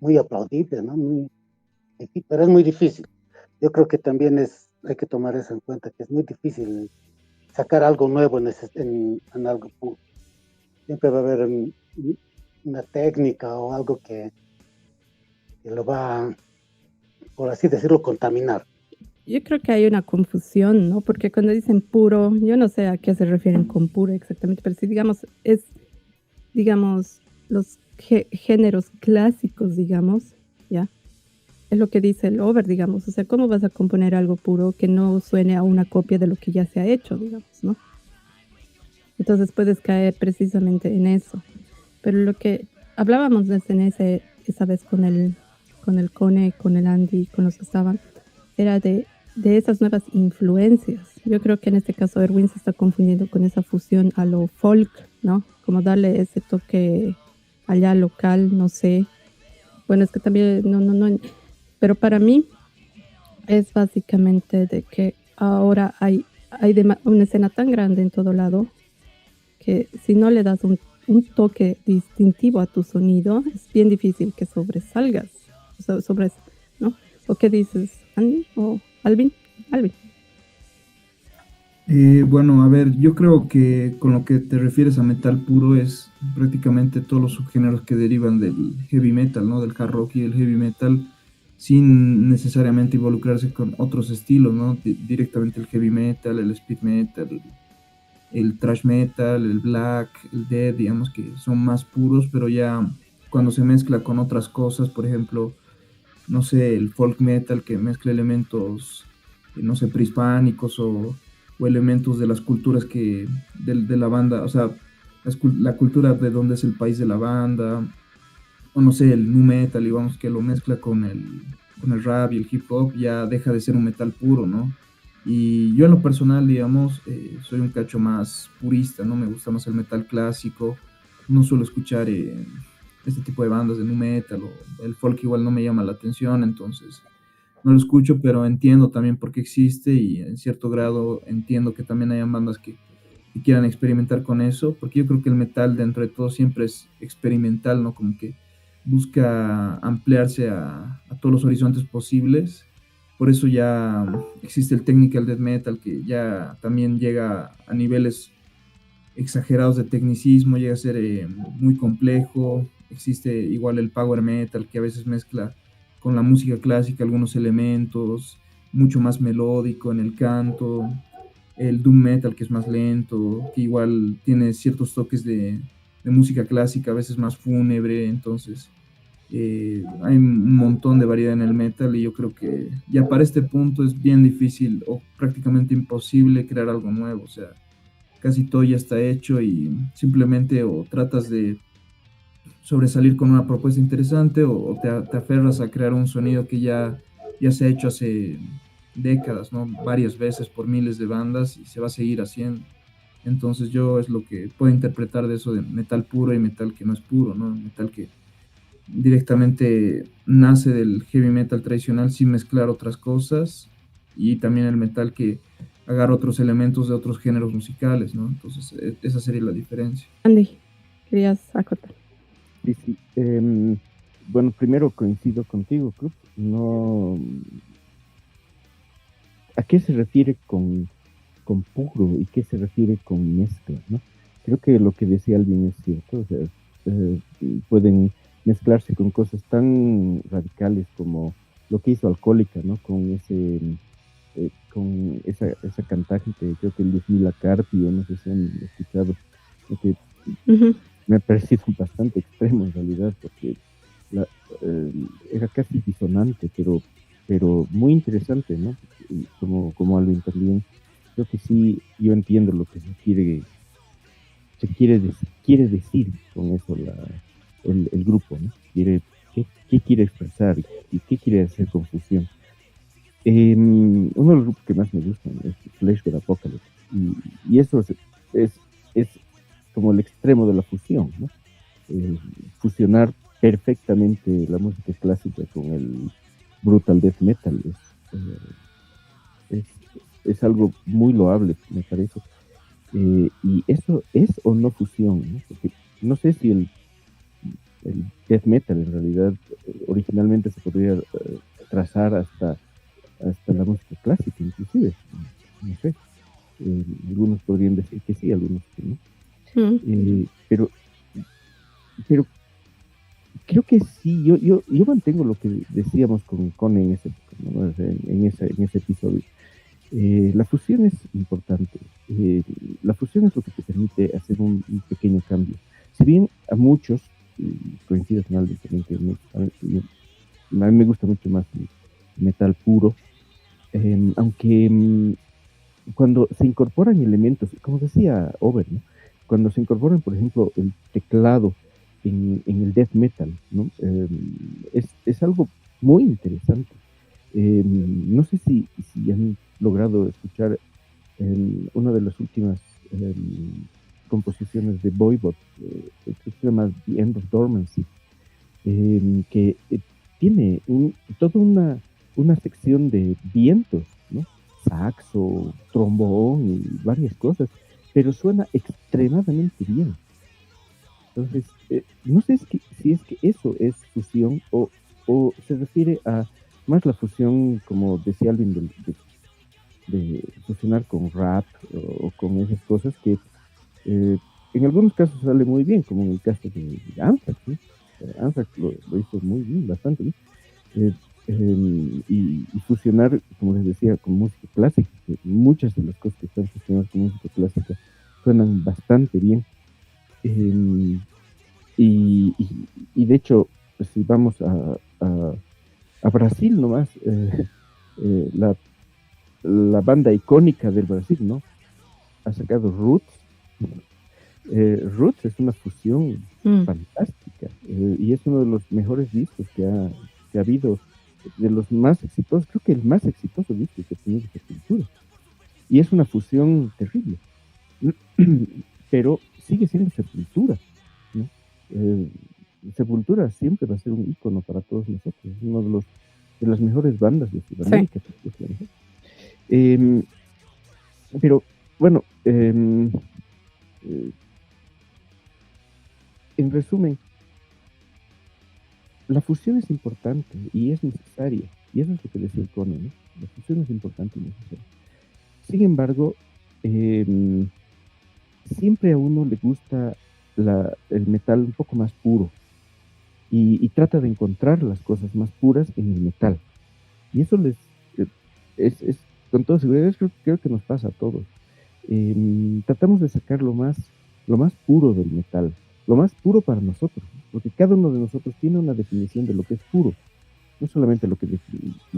muy aplaudible, ¿no? Pero es muy difícil. Yo creo que también hay que tomar eso en cuenta, que es muy difícil sacar algo nuevo en algo puro. Siempre va a haber una técnica o algo que lo va, por así decirlo, contaminar. Yo creo que hay una confusión, ¿no? Porque cuando dicen puro, yo no sé a qué se refieren con puro exactamente, pero si digamos, los géneros clásicos, digamos, ¿ya? Es lo que dice el over, digamos. O sea, ¿cómo vas a componer algo puro que no suene a una copia de lo que ya se ha hecho, digamos, ¿no? Entonces puedes caer precisamente en eso. Pero lo que hablábamos esa vez con el Cone, con el Andy, con los que estaban, era de esas nuevas influencias. Yo creo que en este caso Erwin se está confundiendo con esa fusión a lo folk, ¿no? Como darle ese toque allá local, no sé. Bueno, es que también, no. Pero para mí es básicamente de que ahora hay una escena tan grande en todo lado que si no le das un toque distintivo a tu sonido, es bien difícil que sobresalgas. O sea, ¿no? ¿O qué dices, Andy o Alvin? Bueno, a ver, yo creo que con lo que te refieres a metal puro es prácticamente todos los subgéneros que derivan del heavy metal, ¿no? Del hard rock y el heavy metal, sin necesariamente involucrarse con otros estilos, ¿no? Directamente el heavy metal, el speed metal, el thrash metal, el black, el death, digamos que son más puros, pero ya cuando se mezcla con otras cosas, por ejemplo, no sé, el folk metal que mezcla elementos, no sé, prehispánicos o elementos de las culturas de la banda, o sea, la cultura de dónde es el país de la banda, o no sé, el nu metal, digamos que lo mezcla con el rap y el hip hop, ya deja de ser un metal puro, ¿no? Y yo en lo personal, digamos, soy un cacho más purista, ¿no? Me gusta más el metal clásico, no suelo escuchar este tipo de bandas de nu metal, o el folk igual no me llama la atención, entonces no lo escucho, pero entiendo también por qué existe y en cierto grado entiendo que también hayan bandas que quieran experimentar con eso, porque yo creo que el metal dentro de todo siempre es experimental, ¿no? Como que busca ampliarse a todos los horizontes posibles. Por eso ya existe el technical death metal, que ya también llega a niveles exagerados de tecnicismo, llega a ser muy complejo. Existe igual el power metal, que a veces mezcla con la música clásica algunos elementos, mucho más melódico en el canto. El doom metal, que es más lento, que igual tiene ciertos toques de música clásica, a veces más fúnebre. Entonces hay un montón de variedad en el metal y yo creo que ya para este punto es bien difícil o prácticamente imposible crear algo nuevo. O sea, casi todo ya está hecho y simplemente o tratas de sobresalir con una propuesta interesante o te aferras a crear un sonido que ya se ha hecho hace décadas, ¿no? Varias veces por miles de bandas y se va a seguir haciendo. Entonces yo es lo que puedo interpretar de eso de metal puro y metal que no es puro, ¿no? Metal que directamente nace del heavy metal tradicional sin mezclar otras cosas, y también el metal que agarra otros elementos de otros géneros musicales, ¿no? Entonces esa sería la diferencia. Andy, querías acotar. Sí. Bueno, primero coincido contigo, Cruz. No. ¿A qué se refiere con puro y qué se refiere con mezcla, ¿no? Creo que lo que decía Alvin es cierto. O sea, pueden mezclarse con cosas tan radicales como lo que hizo Alcohólica, ¿no? Con esa cantante, creo que Luzmila Carpio, no sé si han escuchado, que me ha parecido bastante extremo en realidad, porque era casi disonante, pero muy interesante, ¿no? como Alvin también, creo que sí, yo entiendo lo que quiere decir con eso el grupo, ¿no? ¿Qué quiere expresar y qué quiere hacer con fusión? Uno de los grupos que más me gustan es Fleshbot Apocalypse, y eso es como el extremo de la fusión, ¿no? Fusionar perfectamente la música clásica con el brutal death metal es, es algo muy loable, me parece. Y eso es o no fusión, ¿no? Porque no sé si el death metal en realidad originalmente se podría trazar hasta la música clásica, inclusive. No sé. Algunos podrían decir que sí, algunos que no. Pero creo que sí, yo mantengo lo que decíamos con Cone en ese episodio. La fusión es importante. La fusión es lo que te permite hacer un pequeño cambio. Si bien a muchos, coincido con Alvin también, que a mí me gusta mucho más el metal puro, aunque cuando se incorporan elementos, como decía Over, ¿no? Cuando se incorporan, por ejemplo, el teclado en el death metal, ¿no? Es algo muy interesante. No sé si han logrado escuchar una de las últimas composiciones de Voivod, que se llama The End of Dormancy, que tiene toda una sección de vientos, ¿no? Saxo, trombón y varias cosas, pero suena extremadamente bien. Entonces, no sé si es que eso es fusión o se refiere a más la fusión, como decía Alvin, de fusionar con rap o con esas cosas que en algunos casos sale muy bien, como en el caso de Anthrax, ¿no? Anthrax lo hizo muy bien, bastante bien. Y fusionar, como les decía, con música clásica, que muchas de las cosas que están fusionadas con música clásica suenan bastante bien. Y de hecho, pues, si vamos a Brasil nomás, la banda icónica del Brasil, ¿no? Ha sacado Roots. Roots es una fusión fantástica, y es uno de los mejores discos que ha habido, de los más exitosos, creo que el más exitoso disco que ha tenido Sepultura. Y es una fusión terrible, pero sigue siendo Sepultura, ¿no? Sepultura siempre va a ser un ícono para todos nosotros, es uno de las mejores bandas de Sudamérica. Sí. Pero bueno, en resumen, la fusión es importante y es necesaria, y eso es lo que decía el Cone, ¿no? La fusión es importante y necesaria. Sin embargo, siempre a uno le gusta el metal un poco más puro y trata de encontrar las cosas más puras en el metal. Y eso es con toda seguridad, creo que nos pasa a todos. Tratamos de sacar lo más puro del metal, lo más puro para nosotros, porque cada uno de nosotros tiene una definición de lo que es puro, no solamente la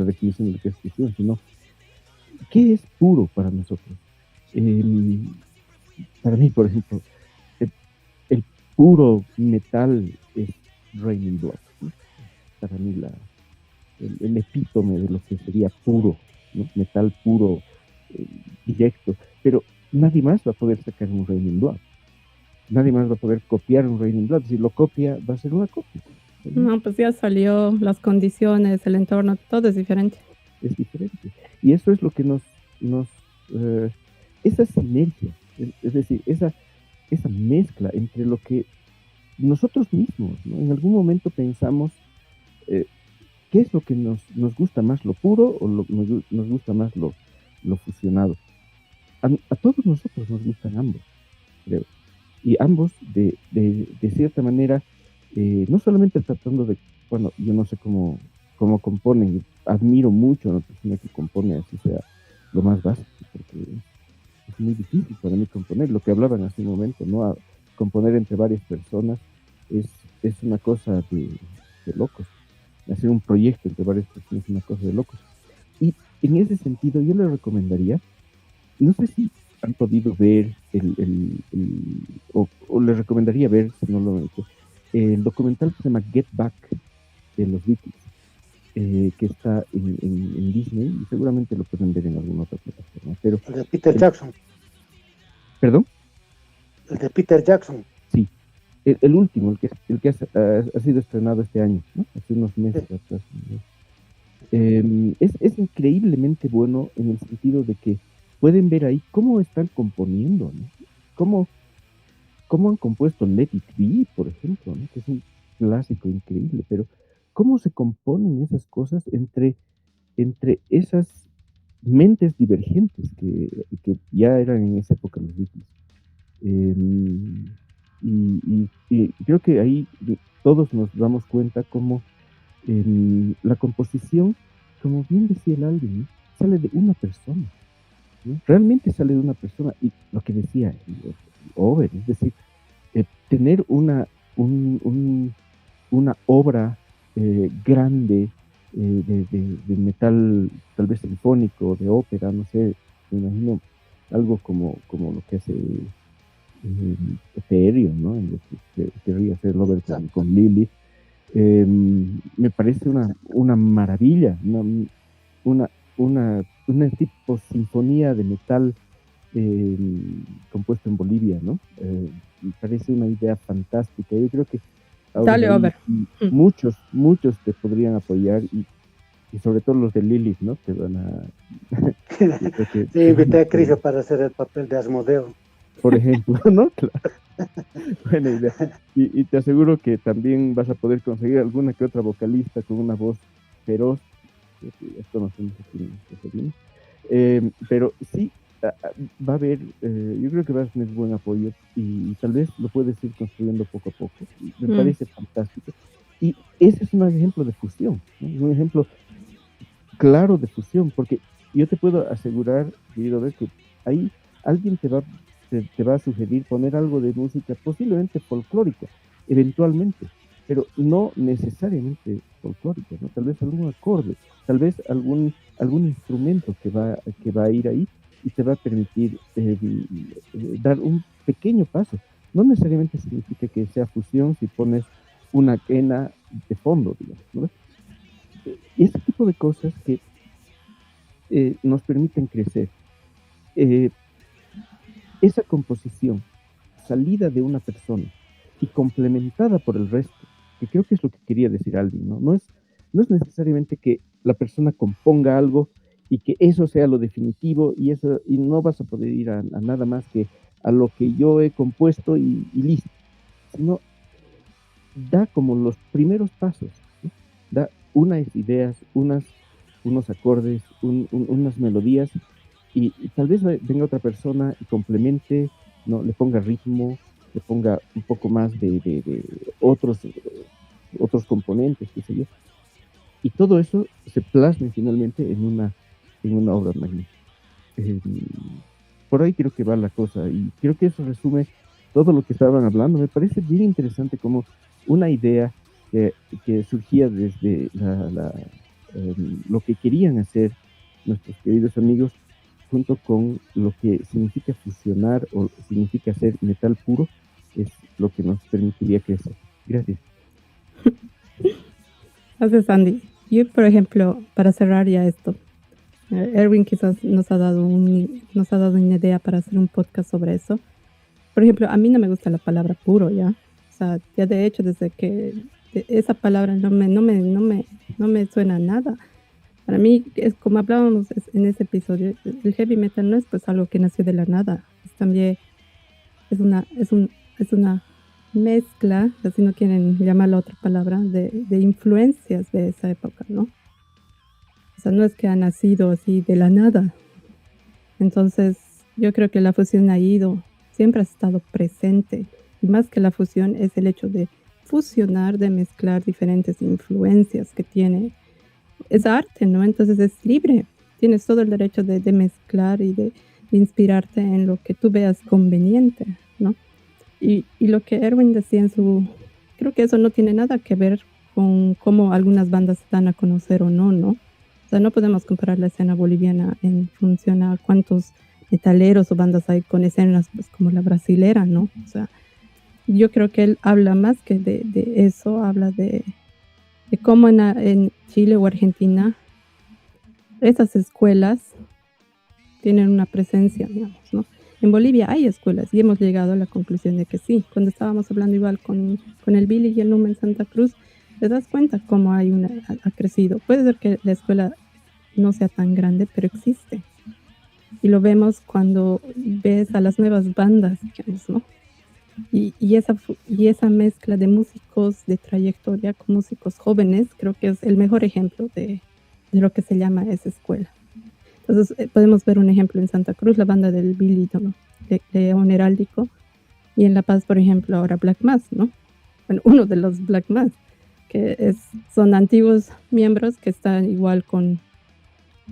definición de lo que es fusión, sino qué es puro para nosotros. Para mí, por ejemplo, el puro metal es Raining Blood, ¿no? Para mí el epítome de lo que sería puro, ¿no? Metal puro, directo, pero nadie más va a poder sacar un Raining Blood. Nadie más va a poder copiar un Raining Blood. Si lo copia, va a ser una copia. No, pues ya salió, las condiciones, el entorno, todo es diferente. Es diferente. Y eso es lo que nos esa sinergia, es decir, esa mezcla entre lo que nosotros mismos, ¿no? En algún momento pensamos qué es lo que nos gusta más, lo puro o nos gusta más lo fusionado. A todos nosotros nos gustan ambos, creo. Y ambos, de cierta manera, no solamente tratando de, bueno, yo no sé cómo componen, admiro mucho a una persona que compone así sea lo más básico, porque es muy difícil para mí componer, lo que hablaban hace un momento, ¿no? A componer entre varias personas es una cosa de locos. Hacer un proyecto entre varias personas es una cosa de locos. Y en ese sentido yo le recomendaría, no sé si han podido ver o les recomendaría ver, si no lo han hecho, el documental que se llama Get Back de los Beatles, que está en Disney y seguramente lo pueden ver en alguna otra plataforma. Pero, El de Peter Jackson. ¿Perdón? El de Peter Jackson. Sí, el último, el que ha sido estrenado este año, ¿no? Hace unos meses atrás. Es increíblemente bueno en el sentido de que pueden ver ahí cómo están componiendo, ¿no? Cómo han compuesto Let It Be, por ejemplo, ¿no? Que es un clásico increíble, pero cómo se componen esas cosas entre esas mentes divergentes que ya eran en esa época los Beatles. Y creo que ahí todos nos damos cuenta cómo la composición, como bien decía el Alvin, ¿no? Sale de una persona, ¿no? Realmente sale de una persona. Y lo que decía Over, es decir, tener una obra grande de metal, tal vez sinfónico, de ópera, no sé, me imagino algo como lo que hace Ethereum, ¿no? En lo que querría hacer Robert con Lilith. Me parece una maravilla, una tipo sinfonía de metal compuesto en Bolivia, ¿no? Me parece una idea fantástica. Yo creo que Dale, Over. muchos te podrían apoyar y sobre todo los de Lilith, ¿no? Te van a... Sí, invité a Cris para hacer el papel de Asmodeo. Por ejemplo, ¿no? Claro. Buena idea. Y te aseguro que también vas a poder conseguir alguna que otra vocalista con una voz feroz. Esto no pero sí, va a haber, yo creo que vas a tener buen apoyo y tal vez lo puedes ir construyendo poco a poco. Me parece fantástico. Y ese es un ejemplo de fusión, ¿no? Es un ejemplo claro de fusión, porque yo te puedo asegurar, querido, ver que ahí alguien te va a sugerir poner algo de música posiblemente folclórica, eventualmente, pero no necesariamente folclórica, ¿no? Tal vez algún acorde, tal vez algún instrumento que va a ir ahí y te va a permitir dar un pequeño paso. No necesariamente significa que sea fusión si pones una quena de fondo, digamos, ¿no? Y ese tipo de cosas que nos permiten crecer. Esa composición salida de una persona y complementada por el resto, que creo que es lo que quería decir Alvin, ¿no? No es necesariamente que la persona componga algo y que eso sea lo definitivo y no vas a poder ir a nada más que a lo que yo he compuesto y listo, sino da como los primeros pasos, ¿no? Da unas ideas, unos acordes, unas melodías y tal vez venga otra persona y complemente, ¿no? Le ponga ritmo, le ponga un poco más de otros componentes, qué sé yo. Y todo eso se plasma finalmente en una obra magnífica. Por ahí creo que va la cosa y creo que eso resume todo lo que estaban hablando. Me parece bien interesante como una idea que surgía desde lo que querían hacer nuestros queridos amigos junto con lo que significa fusionar o significa hacer metal puro, es lo que nos permitiría crecer. Gracias. Gracias, Andy. Yo, por ejemplo, para cerrar ya esto, Erwin quizás nos ha dado una idea para hacer un podcast sobre eso. Por ejemplo, a mí no me gusta la palabra puro, ¿ya? O sea, ya de hecho, desde que esa palabra no me suena a nada. Para mí, es como hablábamos en ese episodio, el heavy metal no es pues algo que nació de la nada. También es una mezcla, si no quieren llamarla otra palabra, de influencias de esa época, ¿no? O sea, no es que ha nacido así de la nada. Entonces, yo creo que la fusión siempre ha estado presente. Y más que la fusión es el hecho de fusionar, de mezclar diferentes influencias que tiene. Es arte, ¿no? Entonces es libre. Tienes todo el derecho de mezclar y de inspirarte en lo que tú veas conveniente, ¿no? Y lo que Erwin decía creo que eso no tiene nada que ver con cómo algunas bandas se dan a conocer o no, ¿no? O sea, no podemos comparar la escena boliviana en función a cuántos metaleros o bandas hay con escenas pues, como la brasilera, ¿no? O sea, yo creo que él habla más que de eso, habla de cómo en Chile o Argentina esas escuelas tienen una presencia, digamos, ¿no? En Bolivia hay escuelas y hemos llegado a la conclusión de que sí. Cuando estábamos hablando igual con el Billy y el Numa en Santa Cruz, te das cuenta cómo ha crecido. Puede ser que la escuela no sea tan grande, pero existe. Y lo vemos cuando ves a las nuevas bandas, digamos, ¿no? Y esa mezcla de músicos de trayectoria con músicos jóvenes, creo que es el mejor ejemplo de lo que se llama esa escuela. Entonces, podemos ver un ejemplo en Santa Cruz, la banda del Billy, ¿no? de León Heráldico, y en La Paz, por ejemplo, ahora Black Mass, ¿no? Bueno, uno de los Black Mass, que son antiguos miembros que están igual con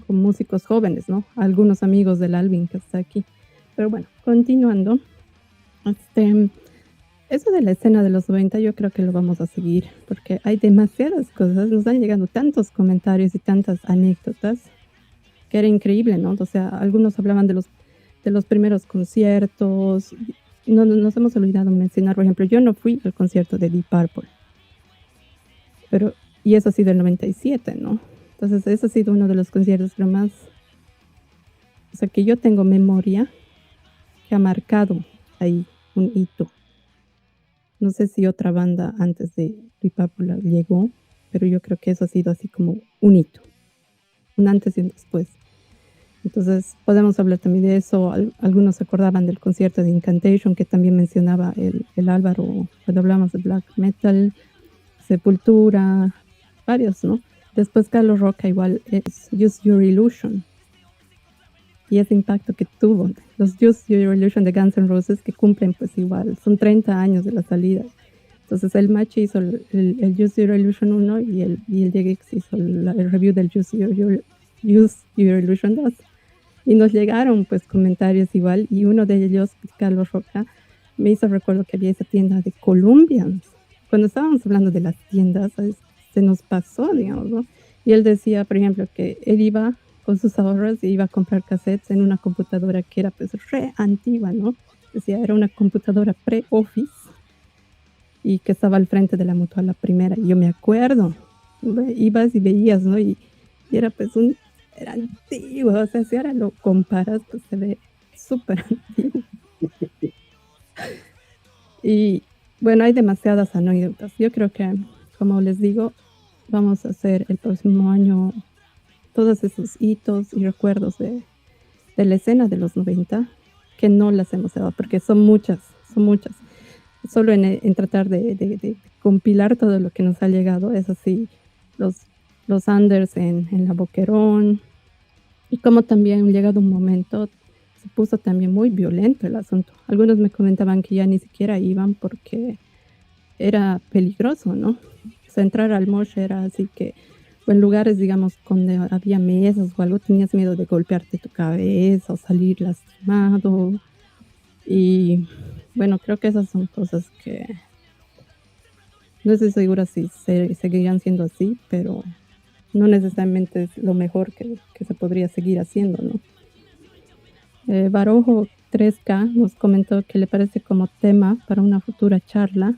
músicos jóvenes, ¿no? Algunos amigos del Alvin que está aquí. Pero bueno, continuando, eso de la escena de los 90 yo creo que lo vamos a seguir, porque hay demasiadas cosas, nos han llegado tantos comentarios y tantas anécdotas, que era increíble, ¿no? O sea, algunos hablaban de los primeros conciertos. No, nos hemos olvidado mencionar, por ejemplo, yo no fui al concierto de Deep Purple, y eso ha sido el 97, ¿no? Entonces, eso ha sido uno de los conciertos pero más, o sea, que yo tengo memoria, que ha marcado ahí un hito. No sé si otra banda antes de Deep Purple llegó, pero yo creo que eso ha sido así como un hito, un antes y un después. Entonces, podemos hablar también de eso. Algunos se acordaban del concierto de Incantation, que también mencionaba el Álvaro cuando hablamos de black metal, Sepultura, varios, ¿no? Después Carlos Roca igual es Use Your Illusion. Y ese impacto que tuvo, los Use Your Illusion de Guns N' Roses, que cumplen pues igual, son 30 años de la salida. Entonces el Machi hizo el Use Your Illusion 1 y el Jagex hizo el review del Use Your Illusion 2. Y nos llegaron pues comentarios igual, y uno de ellos, Carlos Roca, me hizo recuerdo que había esa tienda de Columbians. Cuando estábamos hablando de las tiendas, se nos pasó, digamos, ¿no? Y él decía, por ejemplo, que él iba con sus ahorros y iba a comprar cassettes en una computadora que era pues re antigua, ¿no? Decía, era una computadora pre-Office y que estaba al frente de la Mutual, la primera. Y yo me acuerdo, ibas y veías, ¿no? Y era pues era antiguo, o sea, si ahora lo comparas, pues se ve súper antiguo. Y bueno, hay demasiadas anécdotas. Yo creo que, como les digo, vamos a hacer el próximo año todos esos hitos y recuerdos de la escena de los 90, que no las hemos dado, porque son muchas. Solo en tratar de compilar todo lo que nos ha llegado, es así, los Anders en la Boquerón, y como también llegado un momento se puso también muy violento el asunto. Algunos me comentaban que ya ni siquiera iban porque era peligroso, ¿no? O sea, entrar al mosh era así que, o en lugares, digamos, donde había mesas o algo, tenías miedo de golpearte tu cabeza o salir lastimado. Y bueno, creo que esas son cosas que no estoy segura si seguirían siendo así, pero no necesariamente es lo mejor que se podría seguir haciendo, ¿no? Barojo 3K nos comentó que le parece como tema para una futura charla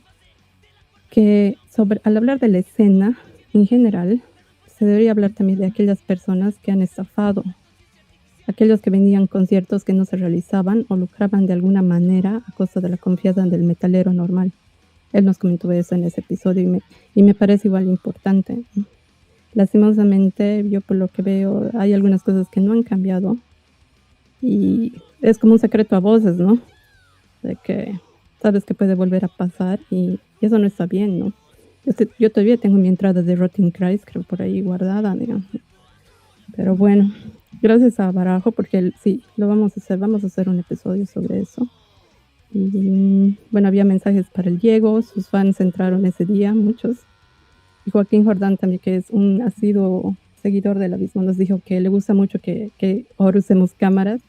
que al hablar de la escena en general, se debería hablar también de aquellas personas que han estafado, aquellos que vendían conciertos que no se realizaban o lucraban de alguna manera a costa de la confianza del metalero normal. Él nos comentó eso en ese episodio y me parece igual importante. Lastimosamente, yo por lo que veo, hay algunas cosas que no han cambiado y es como un secreto a voces, ¿no? De que sabes que puede volver a pasar y eso no está bien, ¿no? Yo todavía tengo mi entrada de Rotting Christ, creo, por ahí guardada, digamos. Pero bueno, gracias a Barajo, porque sí, lo vamos a hacer un episodio sobre eso. Y bueno, había mensajes para el Diego, sus fans entraron ese día, muchos. Y Joaquín Jordán también, que es un asiduo seguidor del Abismo, nos dijo que le gusta mucho que ahora usemos cámaras,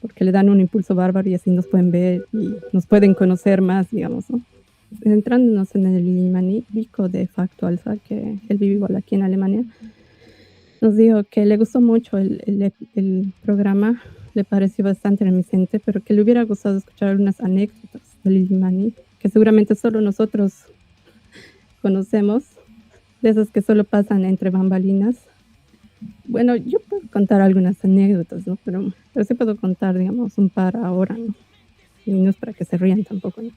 porque le dan un impulso bárbaro y así nos pueden ver y nos pueden conocer más, digamos, ¿no? Entrándonos en el magnífico de Facto Alpha, que él vive igual aquí en Alemania. nos dijo que le gustó mucho el programa, le pareció bastante remiscente, pero que le hubiera gustado escuchar algunas anécdotas de Lilimani, que seguramente solo nosotros conocemos, de esas que solo pasan entre bambalinas. Bueno, yo puedo contar algunas anécdotas, ¿no? Pero sí puedo contar, digamos, un par ahora, ¿no? Y no es para que se rían tampoco, ¿no?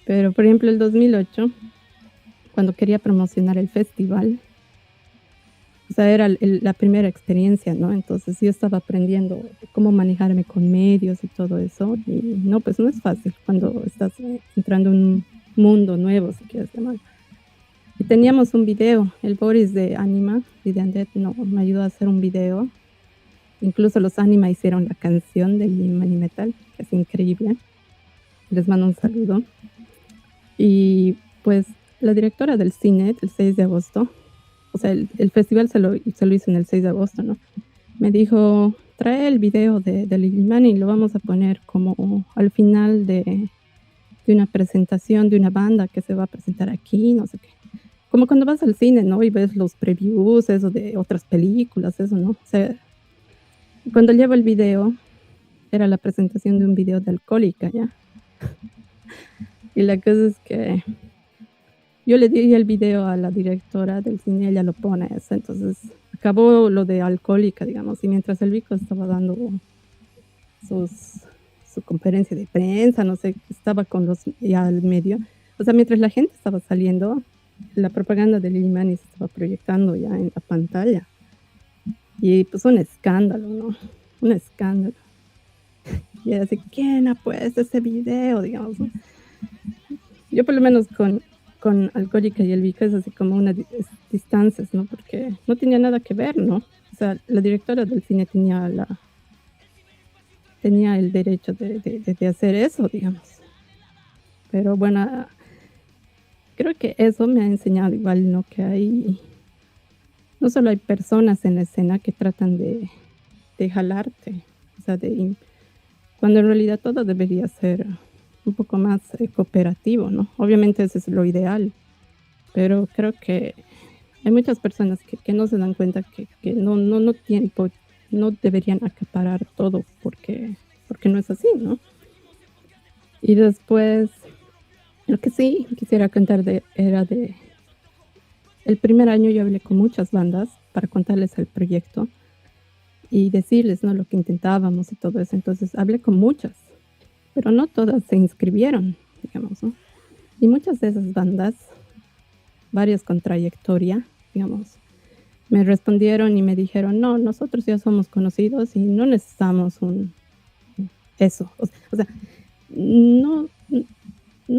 Pero, por ejemplo, el 2008, cuando quería promocionar el festival, o sea, era la primera experiencia, ¿no? Entonces yo estaba aprendiendo cómo manejarme con medios y todo eso. Y no, pues no es fácil cuando estás entrando en un mundo nuevo, si quieres llamar. Y teníamos un video, el Boris de Anima y de Andet me ayudó a hacer un video. Incluso los Anima hicieron la canción del Lilimani Metal, que es increíble. Les mando un saludo. Y pues la directora del cine, el 6 de agosto, o sea, el festival se lo hizo en el 6 de agosto, ¿no? Me dijo, trae el video de Lilimani y lo vamos a poner como al final de una presentación de una banda que se va a presentar aquí, no sé qué. Como cuando vas al cine, ¿no? Y ves los previews, eso de otras películas, eso, ¿no? O sea, cuando llevo el video, era la presentación de un video de Alcohólica, ¿ya? Y la cosa es que yo le di el video a la directora del cine, ella lo pone eso, entonces acabó lo de Alcohólica, digamos, y mientras el Vico estaba dando su conferencia de prensa, no sé, estaba con los ya al medio, o sea, mientras la gente estaba saliendo, la propaganda de Lilimani se estaba proyectando ya en la pantalla, y pues un escándalo, ¿no? Un escándalo. Y era así, ¿quién ha puesto ese video, digamos, ¿no? Yo por lo menos con Alcohólica y el Vico es así como unas distancias, ¿no? Porque no tenía nada que ver, ¿no? O sea, la directora del cine tenía el derecho de hacer eso, digamos. Pero bueno, creo que eso me ha enseñado igual, ¿no? Que no solo hay personas en la escena que tratan de jalarte, o sea, cuando en realidad todo debería ser un poco más cooperativo, ¿no? Obviamente ese es lo ideal, pero creo que hay muchas personas que no se dan cuenta que no deberían acaparar todo porque no es así, ¿no? Y después, lo que sí quisiera contar era de el primer año yo hablé con muchas bandas para contarles el proyecto y decirles, ¿no? Lo que intentábamos y todo eso. Entonces hablé con muchas, pero no todas se inscribieron, digamos, ¿no? Y muchas de esas bandas, varias con trayectoria, digamos, me respondieron y me dijeron, no, nosotros ya somos conocidos y no necesitamos eso. O sea, no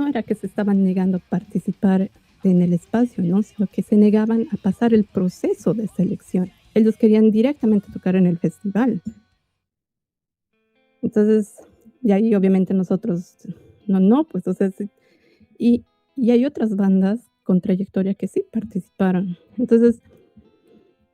era que se estaban negando a participar en el espacio, ¿no? Sino que se negaban a pasar el proceso de selección. Ellos querían directamente tocar en el festival. Entonces, y ahí obviamente nosotros, pues, o sea, y hay otras bandas con trayectoria que sí participaron. Entonces,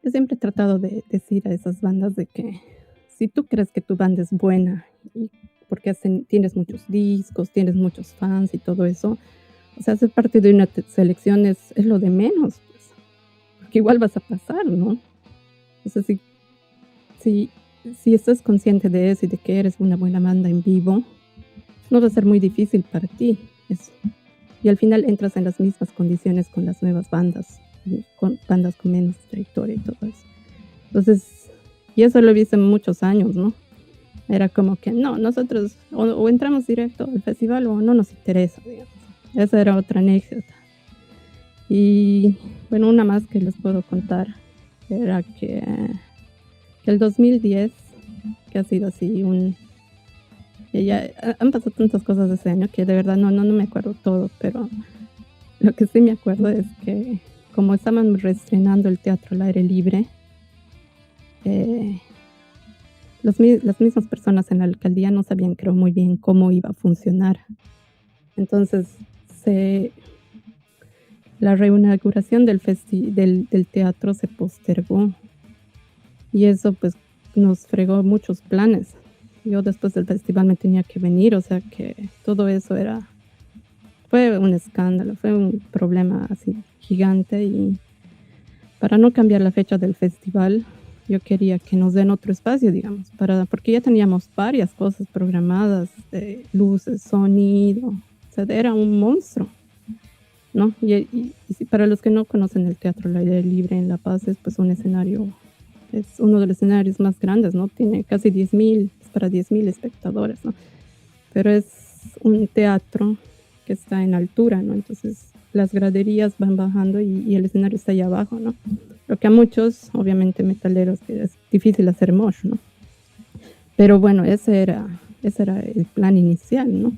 yo siempre he tratado de decir a esas bandas de que si tú crees que tu banda es buena y porque tienes muchos discos, tienes muchos fans y todo eso, o sea, ser parte de una selección es lo de menos, pues, porque igual vas a pasar, ¿no? O sea, si estás consciente de eso y de que eres una buena banda en vivo, no va a ser muy difícil para ti eso. Y al final entras en las mismas condiciones con las nuevas bandas, con bandas con menos trayectoria y todo eso. Entonces, y eso lo he visto en muchos años, ¿no? Era como que no, nosotros o entramos directo al festival o no nos interesa, digamos. Esa era otra anécdota. Y bueno, una más que les puedo contar era que el 2010, que ha sido así ya han pasado tantas cosas ese año que de verdad no me acuerdo todo, pero lo que sí me acuerdo es que como estaban reestrenando el teatro al aire libre, las mismas personas en la alcaldía no sabían, creo, muy bien cómo iba a funcionar. Entonces, la reinauguración del teatro se postergó y eso pues nos fregó muchos planes. Yo después del festival me tenía que venir, o sea que todo eso fue un escándalo, fue un problema así gigante y para no cambiar la fecha del festival, yo quería que nos den otro espacio, digamos, porque ya teníamos varias cosas programadas, de luces, sonido, o sea, era un monstruo, ¿no? Y para los que no conocen el Teatro al Aire Libre en La Paz, es pues un escenario, es uno de los escenarios más grandes, ¿no? Tiene casi 10.000, es para 10.000 espectadores, ¿no? Pero es un teatro que está en altura, ¿no? Entonces las graderías van bajando y el escenario está allá abajo, ¿no? Lo que a muchos, obviamente metaleros, que es difícil hacer mosh, ¿no? Pero bueno, ese era el plan inicial, ¿no?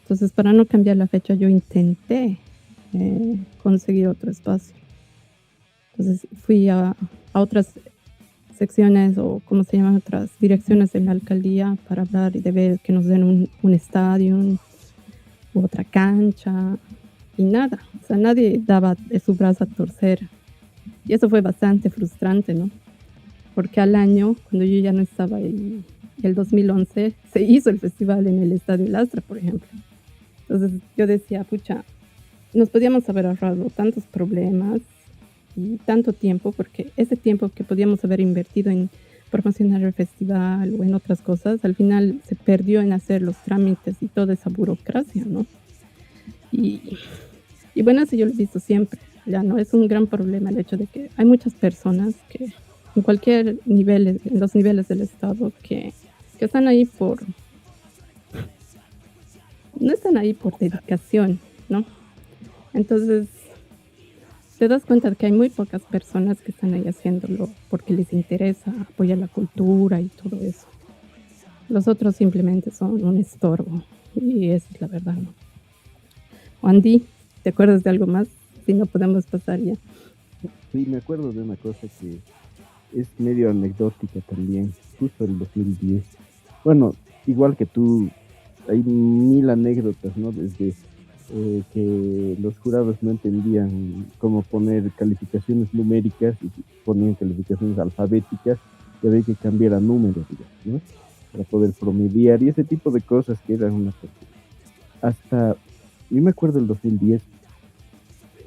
Entonces, para no cambiar la fecha, yo intenté conseguir otro espacio. Entonces fui a otras secciones, o como se llaman, otras direcciones de la alcaldía, para hablar y de ver que nos den un estadio, u otra cancha, y nada, o sea, nadie daba de su brazo a torcer. Y eso fue bastante frustrante, ¿no? Porque al año, cuando yo ya no estaba ahí, el 2011, se hizo el festival en el Estadio Lastra, por ejemplo. Entonces yo decía, pucha, nos podíamos haber ahorrado tantos problemas y tanto tiempo, porque ese tiempo que podíamos haber invertido en promocionar el festival o en otras cosas, al final se perdió en hacer los trámites y toda esa burocracia, ¿no? Y bueno, eso yo lo he visto siempre, ya no es un gran problema el hecho de que hay muchas personas que en cualquier nivel, en los niveles del Estado, que están ahí no están ahí por dedicación, ¿no? Entonces, te das cuenta de que hay muy pocas personas que están ahí haciéndolo porque les interesa apoyar la cultura y todo eso. Los otros simplemente son un estorbo, y esa es la verdad, ¿no? Andy, ¿te acuerdas de algo más? Si no, podemos pasar ya. Sí, me acuerdo de una cosa que es medio anecdótica también, justo en 2010. Bueno, igual que tú, hay mil anécdotas, ¿no? Desde que los jurados no entendían cómo poner calificaciones numéricas y ponían calificaciones alfabéticas, y había que cambiar a números, digamos, ¿no? Para poder promediar y ese tipo de cosas que eran una cosa. Hasta, yo me acuerdo del 2010,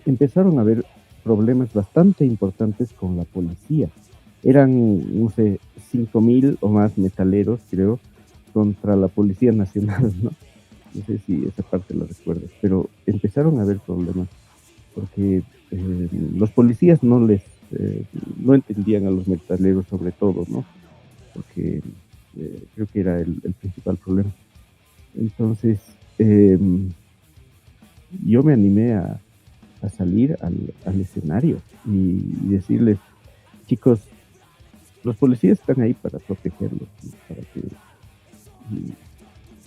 empezaron a haber problemas bastante importantes con la policía. Eran, no sé, 5.000 o más metaleros, creo, contra la Policía Nacional, ¿no? No sé si esa parte la recuerdas, pero empezaron a haber problemas porque los policías no entendían a los metaleros, sobre todo, ¿no? Porque creo que era el principal problema. Entonces, yo me animé a salir al escenario y decirles, chicos, los policías están ahí para protegerlos, ¿no?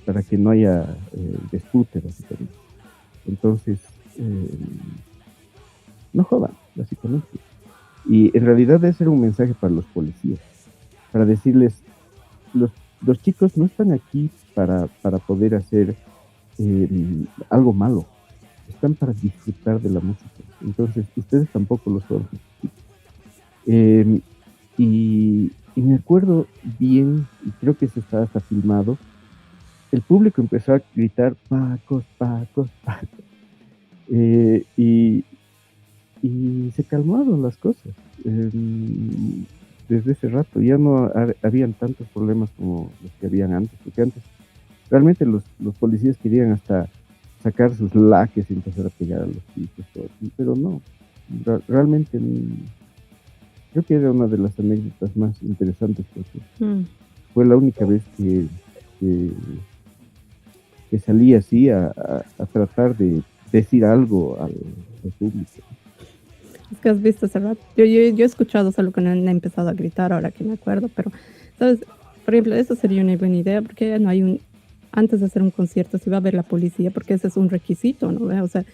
Para que no haya dispute, básicamente. Entonces, no jodan, básicamente. Y en realidad ese era un mensaje para los policías, para decirles, los chicos no están aquí para poder hacer algo malo, están para disfrutar de la música. Entonces, ustedes tampoco lo son. Y me acuerdo bien, y creo que se está hasta filmado, el público empezó a gritar Pacos, Pacos, Pacos. Y se calmaron las cosas. Desde ese rato ya no habían tantos problemas como los que habían antes, porque antes realmente los policías querían hasta sacar sus laques y empezar a pegar a los chicos, pero no, realmente creo que era una de las anécdotas más interesantes, porque fue la única vez que salí así a tratar de decir algo al público. Es que has visto hace rato. Yo he escuchado solo cuando han empezado a gritar, ahora que me acuerdo, pero, ¿sabes? Por ejemplo, eso sería una buena idea, porque no hay antes de hacer un concierto, si va a haber la policía, porque ese es un requisito, ¿no? O sea,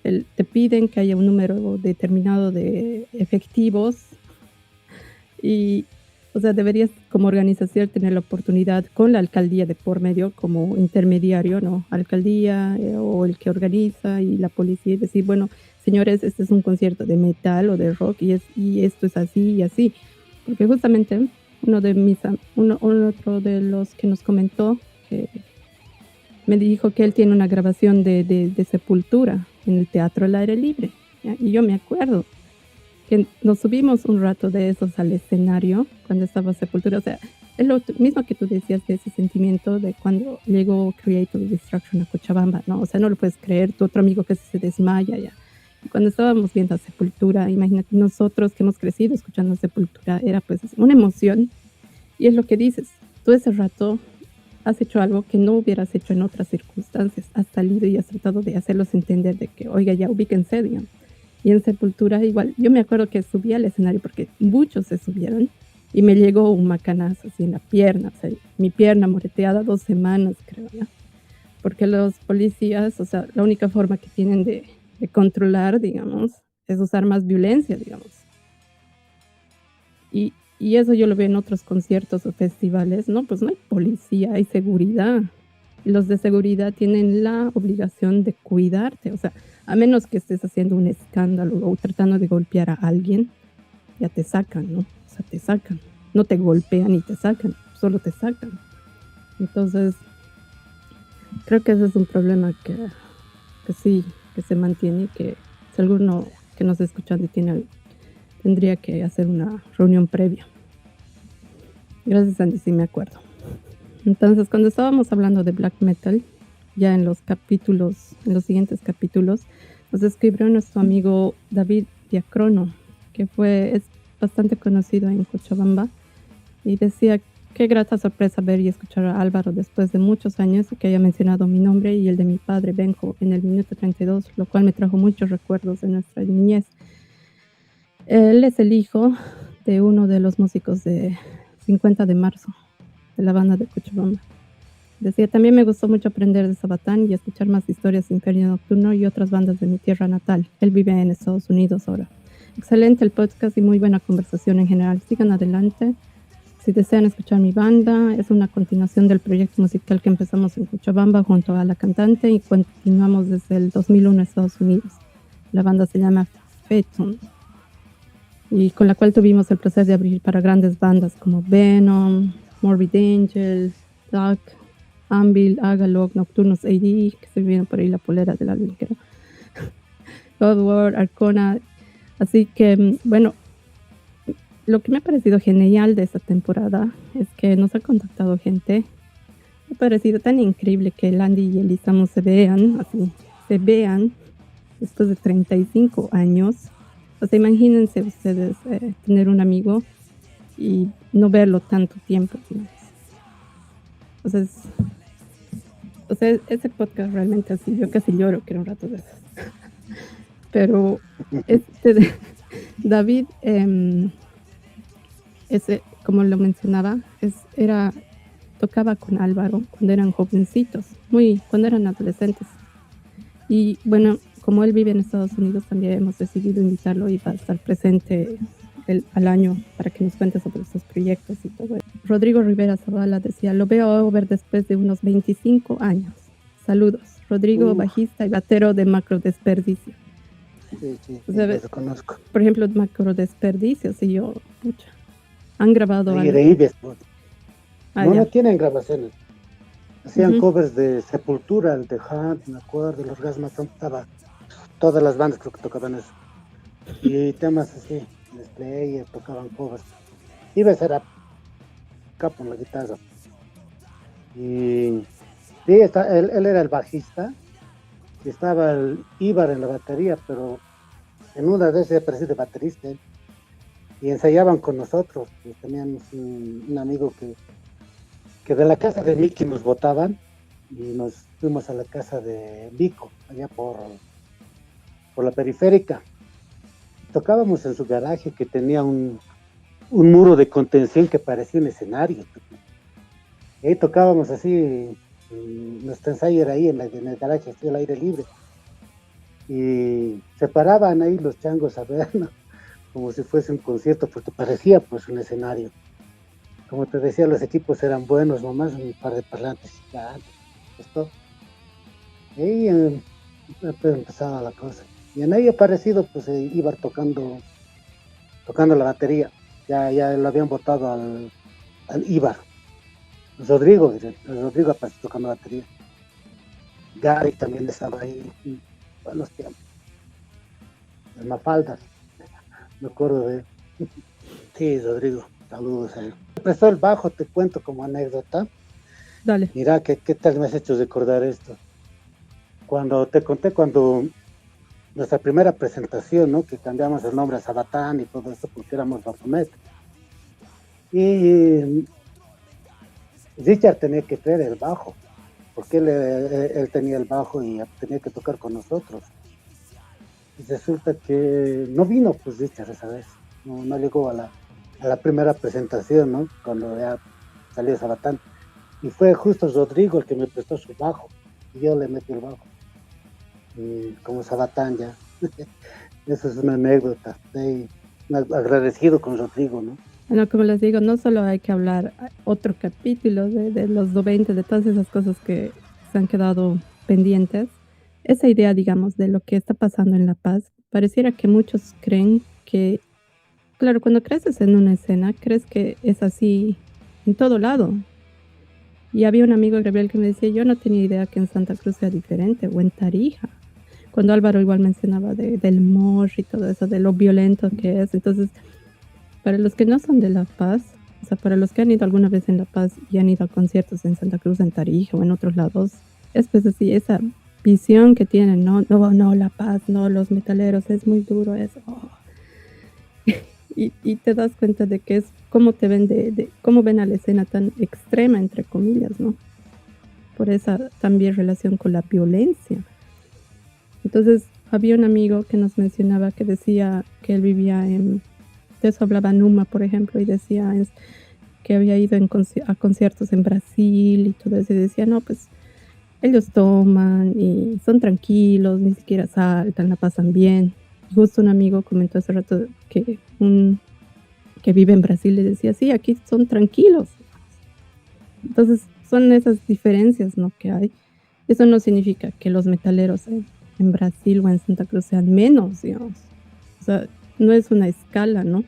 te piden que haya un número determinado de efectivos y, o sea, deberías como organización tener la oportunidad con la alcaldía de por medio como intermediario, ¿no? Alcaldía o el que organiza y la policía, y decir, bueno, señores, este es un concierto de metal o de rock y esto es así y así. Porque justamente otro de los que nos comentó, que me dijo que él tiene una grabación de Sepultura en el Teatro al Aire Libre, ¿ya? Y yo me acuerdo que nos subimos un rato de esos al escenario cuando estaba Sepultura. O sea, es lo mismo que tú decías de ese sentimiento de cuando llegó Creative Destruction a Cochabamba, ¿no? O sea, no lo puedes creer, tu otro amigo que se desmaya ya. Y cuando estábamos viendo a Sepultura, imagínate, nosotros que hemos crecido escuchando Sepultura, era pues una emoción. Y es lo que dices, tú ese rato has hecho algo que no hubieras hecho en otras circunstancias. Has salido y has tratado de hacerlos entender de que, oiga, ya ubíquense, digamos. Y en Sepultura igual, yo me acuerdo que subí al escenario porque muchos se subieron y me llegó un macanazo así en la pierna, o sea, mi pierna moreteada 2 semanas, creo, ¿no? Porque los policías, o sea, la única forma que tienen de controlar, digamos, es usar más violencia, digamos. Y eso yo lo veo en otros conciertos o festivales, ¿no? Pues no hay policía, hay seguridad. Y los de seguridad tienen la obligación de cuidarte, o sea, a menos que estés haciendo un escándalo o tratando de golpear a alguien, ya te sacan, ¿no? O sea, te sacan. No te golpean ni te sacan, solo te sacan. Entonces, creo que ese es un problema que sí, que se mantiene y que si alguno que nos está escuchando y tiene algo, tendría que hacer una reunión previa. Gracias, Andy, sí me acuerdo. Entonces, cuando estábamos hablando de black metal, ya en los siguientes capítulos, nos escribió nuestro amigo David Diacrono, que es bastante conocido en Cochabamba, y decía, qué grata sorpresa ver y escuchar a Álvaro después de muchos años y que haya mencionado mi nombre y el de mi padre Benjo en el minuto 32, lo cual me trajo muchos recuerdos de nuestra niñez. Él es el hijo de uno de los músicos de 50 de marzo, de la banda de Cochabamba. Decía, también me gustó mucho aprender de Sabatán y escuchar más historias de Imperio Nocturno y otras bandas de mi tierra natal. Él vive en Estados Unidos ahora. Excelente el podcast y muy buena conversación en general. Sigan adelante. Si desean escuchar mi banda, es una continuación del proyecto musical que empezamos en Cochabamba junto a la cantante y continuamos desde el 2001 en Estados Unidos. La banda se llama Phaeton, y con la cual tuvimos el placer de abrir para grandes bandas como Venom, Morbid Angel, Dark, Anvil, Agalog, Nocturnos AD, que se viene por ahí la polera del álbum, creo. God War, Arcona. Así que, bueno, lo que me ha parecido genial de esta temporada es que nos ha contactado gente. Me ha parecido tan increíble que el Andy y el Isamu se vean después de 35 años. O sea, imagínense ustedes tener un amigo y no verlo tanto tiempo, digamos. O sea, ese podcast realmente así, yo casi lloro, que era un rato de esos. Pero David, como lo mencionaba, tocaba con Álvaro cuando eran jovencitos, cuando eran adolescentes. Y bueno, como él vive en Estados Unidos, también hemos decidido invitarlo y va a estar presente al año para que nos cuente sobre sus proyectos y todo. Rodrigo Rivera Zavala decía, lo veo ver después de unos 25 años. Saludos. Rodrigo, bajista y batero de Macro Desperdicio. Sí, o sea, lo conozco. Por ejemplo, Macro Desperdicio, si yo, han grabado algo. No tienen grabaciones. Hacían covers de Sepultura, el de Hunt, me acuerdo, de los Gasmatron, estaba todas las bandas creo que tocaban eso. Y temas así, Slayer, tocaban covers. Ives era capo en la guitarra. Y sí, él era el bajista. Y estaba el Ibar en la batería, pero en una de esas apareció de baterista. Y ensayaban con nosotros. Y teníamos un amigo que de la casa de Mickey nos botaban y nos fuimos a la casa de Vico, allá por la periférica. Tocábamos en su garaje que tenía un muro de contención que parecía un escenario. Y ahí tocábamos así, nuestro ensayo era ahí en el garaje, así al aire libre. Y se paraban ahí los changos a ver, ¿no? Como si fuese un concierto, porque parecía pues un escenario. Como te decía, los equipos eran buenos, nomás un par de parlantes gigantes, esto. Y ahí empezaba la cosa. Y en ahí aparecido, pues iba tocando la batería. Ya lo habían botado al Ibar. Rodrigo apareció tocando batería. Gary también estaba ahí. Buenos tiempos. Las Mafaldas. me acuerdo de él. Sí, Rodrigo, saludos a él. Me prestó el bajo, te cuento como anécdota. Dale. Mira, ¿qué tal me has hecho recordar esto? Cuando te conté, cuando nuestra primera presentación, ¿no? Que cambiamos el nombre a Sabatán y todo eso porque éramos Baphomet. Y Richard tenía que traer el bajo, porque él tenía el bajo y tenía que tocar con nosotros. Y resulta que no vino, pues Richard esa vez, no llegó a la primera presentación, ¿no? Cuando ya salió Sabatán. Y fue justo Rodrigo el que me prestó su bajo, y yo le metí el bajo. Y como Sabatán ya, eso es una anécdota, estoy agradecido con Rodrigo, ¿no? Bueno, como les digo, no solo hay que hablar otro capítulo de los 90, de todas esas cosas que se han quedado pendientes. Esa idea, digamos, de lo que está pasando en La Paz, pareciera que muchos creen que, claro, cuando creces en una escena, crees que es así en todo lado. Y había un amigo, Gabriel, que me decía, yo no tenía idea que en Santa Cruz sea diferente, o en Tarija. Cuando Álvaro igual mencionaba del mosh y todo eso, de lo violento que es. Entonces, para los que no son de La Paz, o sea, para los que han ido alguna vez en La Paz y han ido a conciertos en Santa Cruz, en Tarija o en otros lados, es pues así, esa visión que tienen, no, La Paz, no, los metaleros, es muy duro eso. Oh. Y te das cuenta de que es cómo te ven, cómo ven a la escena tan extrema, entre comillas, ¿no? Por esa también relación con la violencia. Entonces, había un amigo que nos mencionaba que decía que él vivía de eso hablaba Numa, por ejemplo, y decía que había ido a conciertos en Brasil y todo eso, y decía, no, pues ellos toman y son tranquilos, ni siquiera saltan, la pasan bien. Y justo un amigo comentó hace rato que vive en Brasil le decía, sí, aquí son tranquilos. Entonces, son esas diferencias, ¿no?, que hay. Eso no significa que los metaleros en Brasil o en Santa Cruz sean menos, digamos. O sea, no es una escala, ¿no?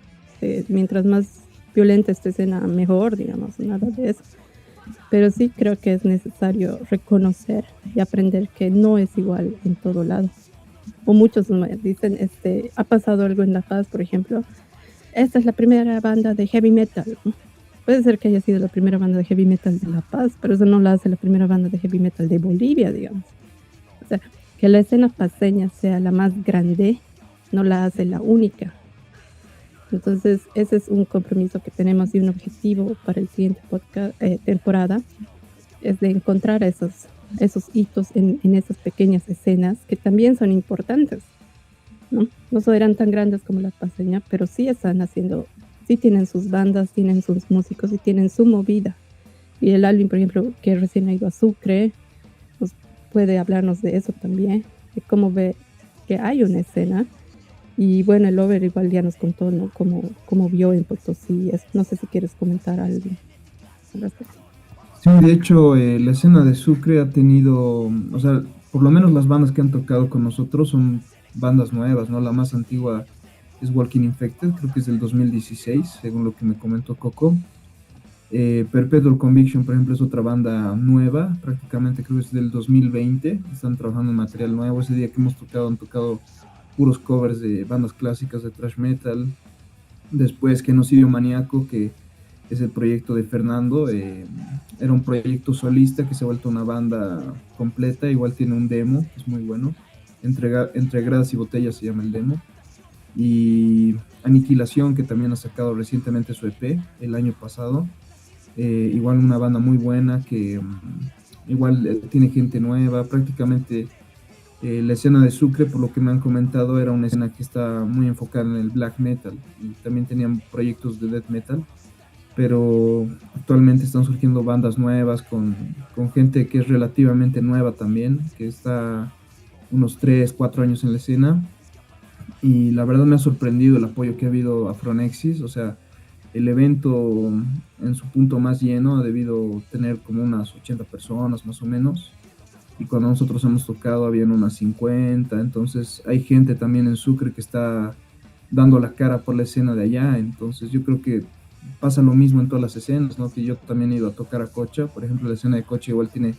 Mientras más violenta esta escena, mejor, digamos, nada de eso. Pero sí creo que es necesario reconocer y aprender que no es igual en todo lado. O muchos me dicen, ha pasado algo en La Paz, por ejemplo, esta es la primera banda de heavy metal, ¿no? Puede ser que haya sido la primera banda de heavy metal de La Paz, pero eso no la hace la primera banda de heavy metal de Bolivia, digamos. O sea, que la escena paceña sea la más grande no la hace la única. Entonces, ese es un compromiso que tenemos y un objetivo para el siguiente temporada, es de encontrar esos hitos en esas pequeñas escenas que también son importantes, ¿no? No eran tan grandes como la paceña, pero sí están haciendo, sí tienen sus bandas, tienen sus músicos y tienen su movida. Y el Alvin, por ejemplo, que recién ha ido a Sucre, pues puede hablarnos de eso también, de cómo ve que hay una escena. Y bueno, el Over igual ya nos contó, ¿no?, cómo vio en Potosí. No sé si quieres comentar algo al respecto. Sí, de hecho, la escena de Sucre ha tenido, o sea, por lo menos las bandas que han tocado con nosotros son bandas nuevas, ¿no? La más antigua es Walking Infected, creo que es del 2016, según lo que me comentó Coco. Perpetual Conviction, por ejemplo, es otra banda nueva, prácticamente creo que es del 2020, están trabajando en material nuevo. Ese día que hemos tocado, han tocado puros covers de bandas clásicas de thrash metal. Después Genocidio Maníaco, que es el proyecto de Fernando, era un proyecto solista que se ha vuelto una banda completa, igual tiene un demo, es muy bueno, Entre Gradas y Botellas se llama el demo. Y Aniquilación, que también ha sacado recientemente su EP el año pasado, igual una banda muy buena que igual tiene gente nueva, prácticamente. La escena de Sucre, por lo que me han comentado, era una escena que está muy enfocada en el black metal y también tenían proyectos de death metal, pero actualmente están surgiendo bandas nuevas con gente que es relativamente nueva también, que está unos 3, 4 años en la escena, y la verdad me ha sorprendido el apoyo que ha habido a Phronexis. O sea, el evento en su punto más lleno ha debido tener como unas 80 personas más o menos, y cuando nosotros hemos tocado habían unas 50, entonces hay gente también en Sucre que está dando la cara por la escena de allá. Entonces yo creo que pasa lo mismo en todas las escenas, ¿no? Que yo también he ido a tocar a Cocha, por ejemplo, la escena de Cocha igual tiene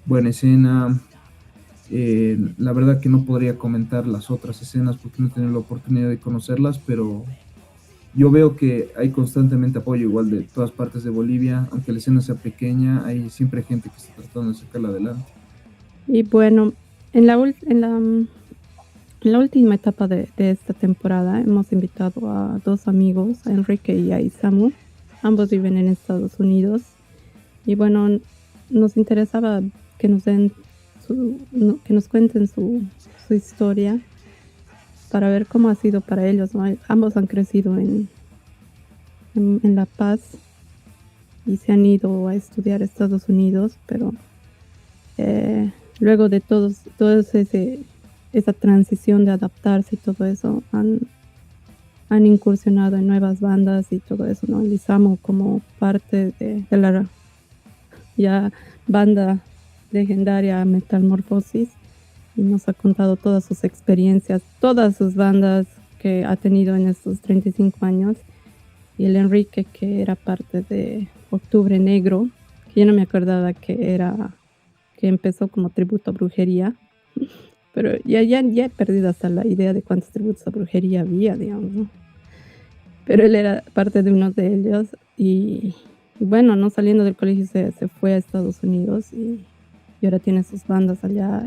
buena escena. La verdad que no podría comentar las otras escenas porque no he tenido la oportunidad de conocerlas, pero yo veo que hay constantemente apoyo igual de todas partes de Bolivia, aunque la escena sea pequeña, hay siempre gente que está tratando de sacarla adelante. Y bueno, en la última etapa de esta temporada hemos invitado a dos amigos, a Enrique y a Isamu. Ambos viven en Estados Unidos. Y bueno, nos interesaba que nos que nos cuenten su historia para ver cómo ha sido para ellos, ¿no? Ambos han crecido en La Paz y se han ido a estudiar a Estados Unidos, pero luego de esa transición de adaptarse y todo eso, han incursionado en nuevas bandas y todo eso, ¿no? El Isamu como parte de la ya banda legendaria Metamorfosis, y nos ha contado todas sus experiencias, todas sus bandas que ha tenido en estos 35 años. Y el Enrique, que era parte de Octubre Negro, que yo no me acordaba que empezó como tributo a brujería, pero ya he perdido hasta la idea de cuántos tributos a brujería había, digamos, ¿no? Pero él era parte de uno de ellos y bueno, no saliendo del colegio se fue a Estados Unidos y ahora tiene sus bandas allá.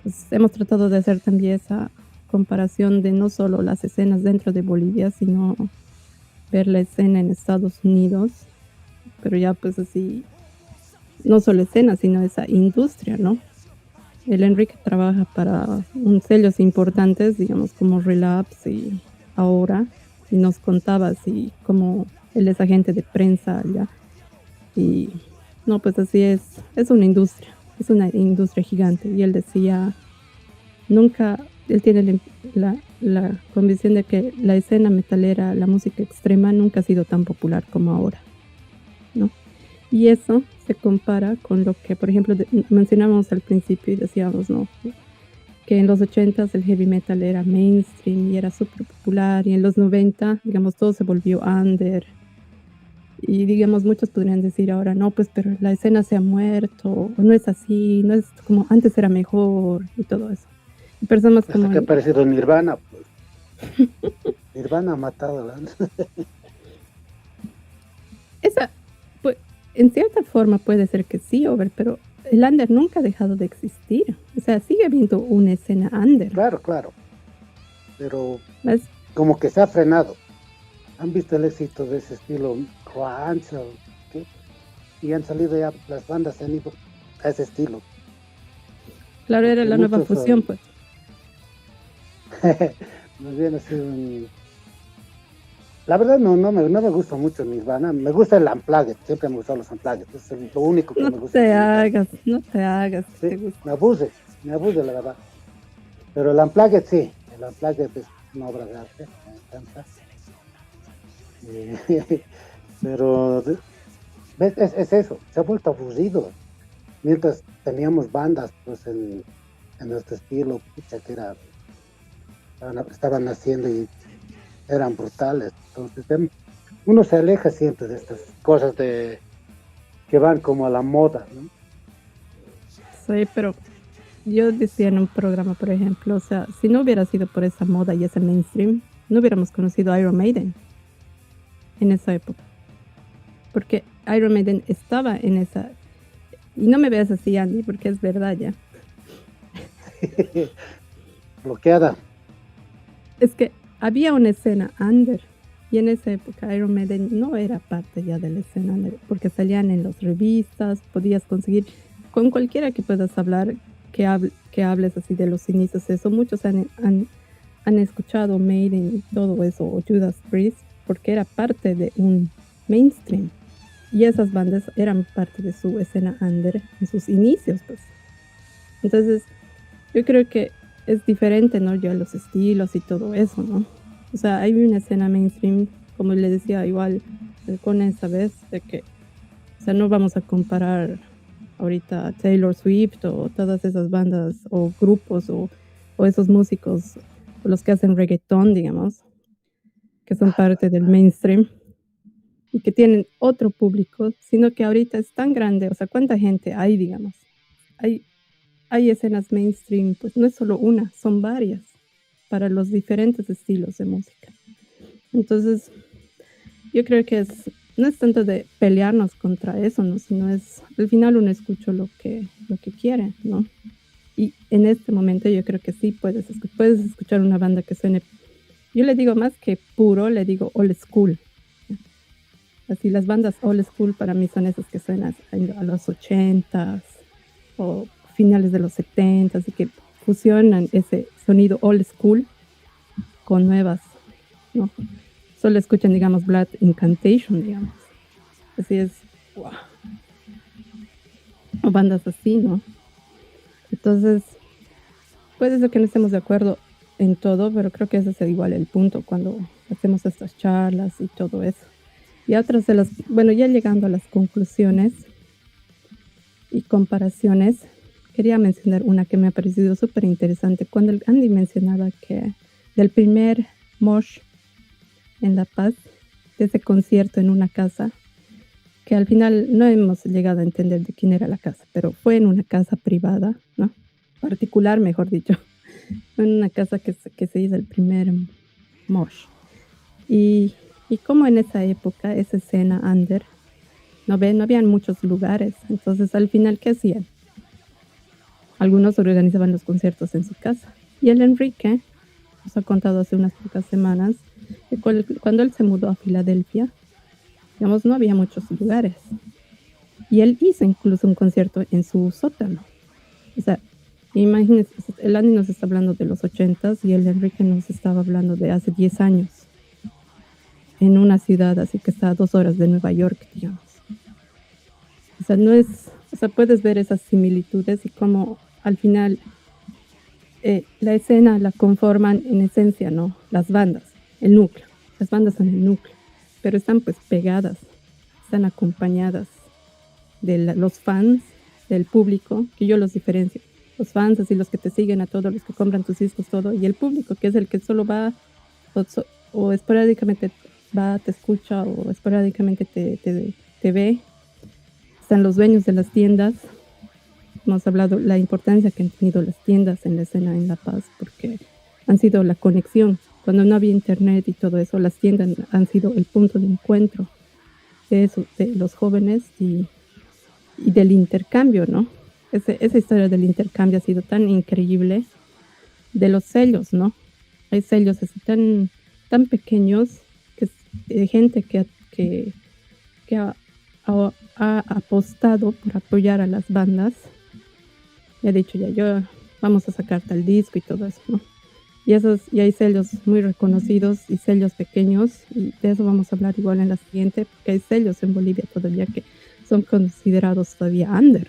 Pues hemos tratado de hacer también esa comparación de no solo las escenas dentro de Bolivia, sino ver la escena en Estados Unidos, pero ya pues así, no solo escena, sino esa industria, ¿no? El Enrique trabaja para sellos importantes, digamos, como Relapse y Ahora, y nos contaba así como él es agente de prensa allá. Y no, pues así es una industria gigante. Y él decía, él tiene la convicción de que la escena metalera, la música extrema, nunca ha sido tan popular como ahora, ¿no? Y eso se compara con lo que, por ejemplo, mencionábamos al principio y decíamos, ¿no?, que en los 80s el heavy metal era mainstream y era súper popular, y en los 90, digamos, todo se volvió under. Y digamos, muchos podrían decir ahora, no, pues, pero la escena se ha muerto, o no es así, no es como antes era mejor, y todo eso. Y personas como... que ha aparecido Nirvana, pues. Nirvana ha matado la... Esa, pues, en cierta forma puede ser que sí, Over, pero el under nunca ha dejado de existir. O sea, sigue habiendo una escena under. Claro, pero como que se ha frenado. ¿Han visto el éxito de ese estilo Juanza? Y han salido ya, las bandas se han ido a ese estilo. Claro, era la nueva fusión, pues. Más bien así La verdad no me gusta mucho Nirvana, me gusta el Unplugged, siempre me gustan los Unplugged, es lo único que me gusta. No te hagas. Sí, me abuse la verdad. Pero el Unplugged sí, el Unplugged es una obra de arte, me encanta. Pero es eso, se ha vuelto aburrido. Mientras teníamos bandas pues en nuestro estilo, que estaban naciendo y eran brutales. Entonces uno se aleja siempre de estas cosas que van como a la moda, ¿no? Sí, pero yo decía en un programa, por ejemplo, o sea, si no hubiera sido por esa moda y ese mainstream, no hubiéramos conocido a Iron Maiden en esa época. Porque Iron Maiden estaba en esa... Y no me veas así, Andy, porque es verdad ya. Bloqueada. Es que había una escena under, y en esa época Iron Maiden no era parte ya de la escena under, porque salían en las revistas, podías conseguir con cualquiera que puedas hablar, que hables así de los inicios. Eso, muchos han escuchado Maiden y todo eso, o Judas Priest, porque era parte de un mainstream. Y esas bandas eran parte de su escena under en sus inicios, pues. Entonces, yo creo que es diferente, ¿no? Ya los estilos y todo eso, ¿no? O sea, hay una escena mainstream, como le decía igual con esa vez, de que, o sea, no vamos a comparar ahorita a Taylor Swift o todas esas bandas o grupos o esos músicos, o los que hacen reggaetón, digamos, que son parte del mainstream y que tienen otro público, sino que ahorita es tan grande, o sea, ¿cuánta gente hay, digamos? Hay hay escenas mainstream, pues no es solo una, son varias para los diferentes estilos de música. Entonces, yo creo que no es tanto de pelearnos contra eso, ¿no? Sino es, al final uno escucha lo que quiere, ¿no? Y en este momento yo creo que sí puedes escuchar una banda que suene, yo le digo más que puro, le digo old school. Así las bandas old school para mí son esas que suenan a los 80s o finales de los 70s y que fusionan ese sonido old school con nuevas, ¿no? Solo escuchan, digamos, Blood Incantation, digamos. Así es, wow. O bandas así, ¿no? Entonces, puede ser que no estemos de acuerdo en todo, pero creo que ese es igual el punto cuando hacemos estas charlas y todo eso. Y otras de ya llegando a las conclusiones y comparaciones, quería mencionar una que me ha parecido súper interesante. Cuando el Andy mencionaba que del primer mosh en La Paz, de ese concierto en una casa, que al final no hemos llegado a entender de quién era la casa, pero fue en una casa privada, ¿no? Particular, mejor dicho. Fue en una casa que se hizo el primer mosh. Y como en esa época, esa escena under, no habían muchos lugares. Entonces, al final, ¿qué hacían? Algunos organizaban los conciertos en su casa. Y el Enrique nos ha contado hace unas pocas semanas que cuando él se mudó a Filadelfia, digamos, no había muchos lugares. Y él hizo incluso un concierto en su sótano. O sea, imagínense, el Andy nos está hablando de los 80s y el Enrique nos estaba hablando de hace 10 años. En una ciudad así que está a 2 horas de Nueva York, digamos. O sea, puedes ver esas similitudes y cómo al final la escena la conforman en esencia, ¿no? Las bandas, el núcleo. Las bandas son el núcleo, pero están pues pegadas, están acompañadas de los fans, del público, que yo los diferencio. Los fans, así los que te siguen a todos, los que compran tus discos, todo, y el público, que es el que solo va o esporádicamente va, te escucha o esporádicamente te ve. Están los dueños de las tiendas. Hemos hablado la importancia que han tenido las tiendas en la escena en La Paz, porque han sido la conexión. Cuando no había internet y todo eso, las tiendas han sido el punto de encuentro de eso, de los jóvenes y del intercambio, ¿no? Esa historia del intercambio ha sido tan increíble. De los sellos, ¿no? Hay sellos así tan pequeños de gente que ha apostado por apoyar a las bandas. Y ha dicho vamos a sacar tal disco y todo eso, ¿no? Y hay sellos muy reconocidos y sellos pequeños, y de eso vamos a hablar igual en la siguiente, porque hay sellos en Bolivia todavía que son considerados todavía under,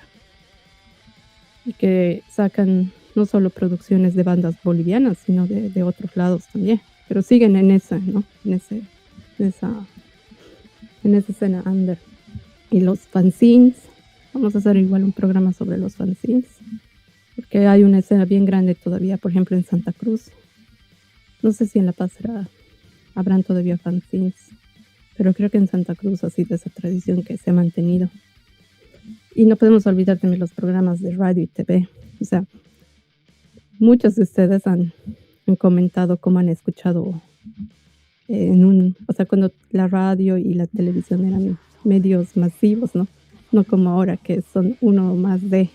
y que sacan no solo producciones de bandas bolivianas, sino de otros lados también, pero siguen en esa, ¿no? En esa escena under. Y los fanzines, vamos a hacer igual un programa sobre los fanzines, porque hay una escena bien grande todavía, por ejemplo en Santa Cruz. No sé si en La Paz habrán todavía fanzines, pero creo que en Santa Cruz ha sido esa tradición que se ha mantenido. Y no podemos olvidar también los programas de radio y TV. O sea, muchos de ustedes han comentado cómo han escuchado cuando la radio y la televisión eran medios masivos, ¿no? No como ahora que son uno más de.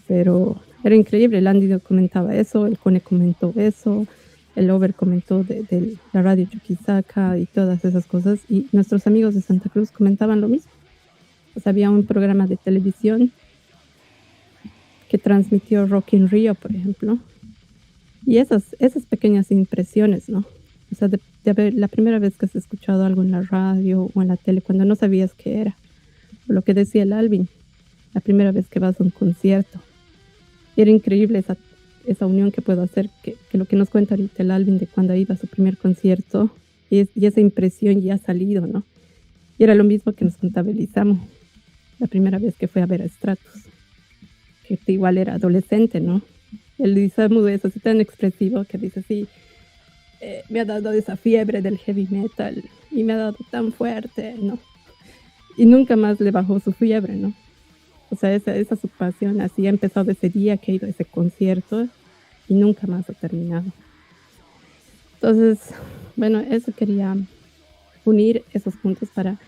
Pero era increíble, el Andy comentaba eso, el Cone comentó eso, el Over comentó de la radio Chuquisaca y todas esas cosas, y nuestros amigos de Santa Cruz comentaban lo mismo. O sea, había un programa de televisión que transmitió Rock in Rio, por ejemplo, y esas pequeñas impresiones, ¿no? O sea, de haber la primera vez que has escuchado algo en la radio o en la tele cuando no sabías qué era, o lo que decía el Alvin, la primera vez que vas a un concierto. Y era increíble esa unión que puedo hacer, que lo que nos cuenta ahorita el Alvin de cuando iba a su primer concierto, y esa impresión ya ha salido, ¿no? Y era lo mismo que nos contaba Elisamo, la primera vez que fue a ver a Stratus, que igual era adolescente, ¿no? El Elisamo es así tan expresivo que dice así, me ha dado esa fiebre del heavy metal y me ha dado tan fuerte, ¿no? Y nunca más le bajó su fiebre, ¿no? O sea, esa su pasión, así ha empezado ese día que ha ido a ese concierto y nunca más ha terminado. Entonces, bueno, eso quería unir esos puntos para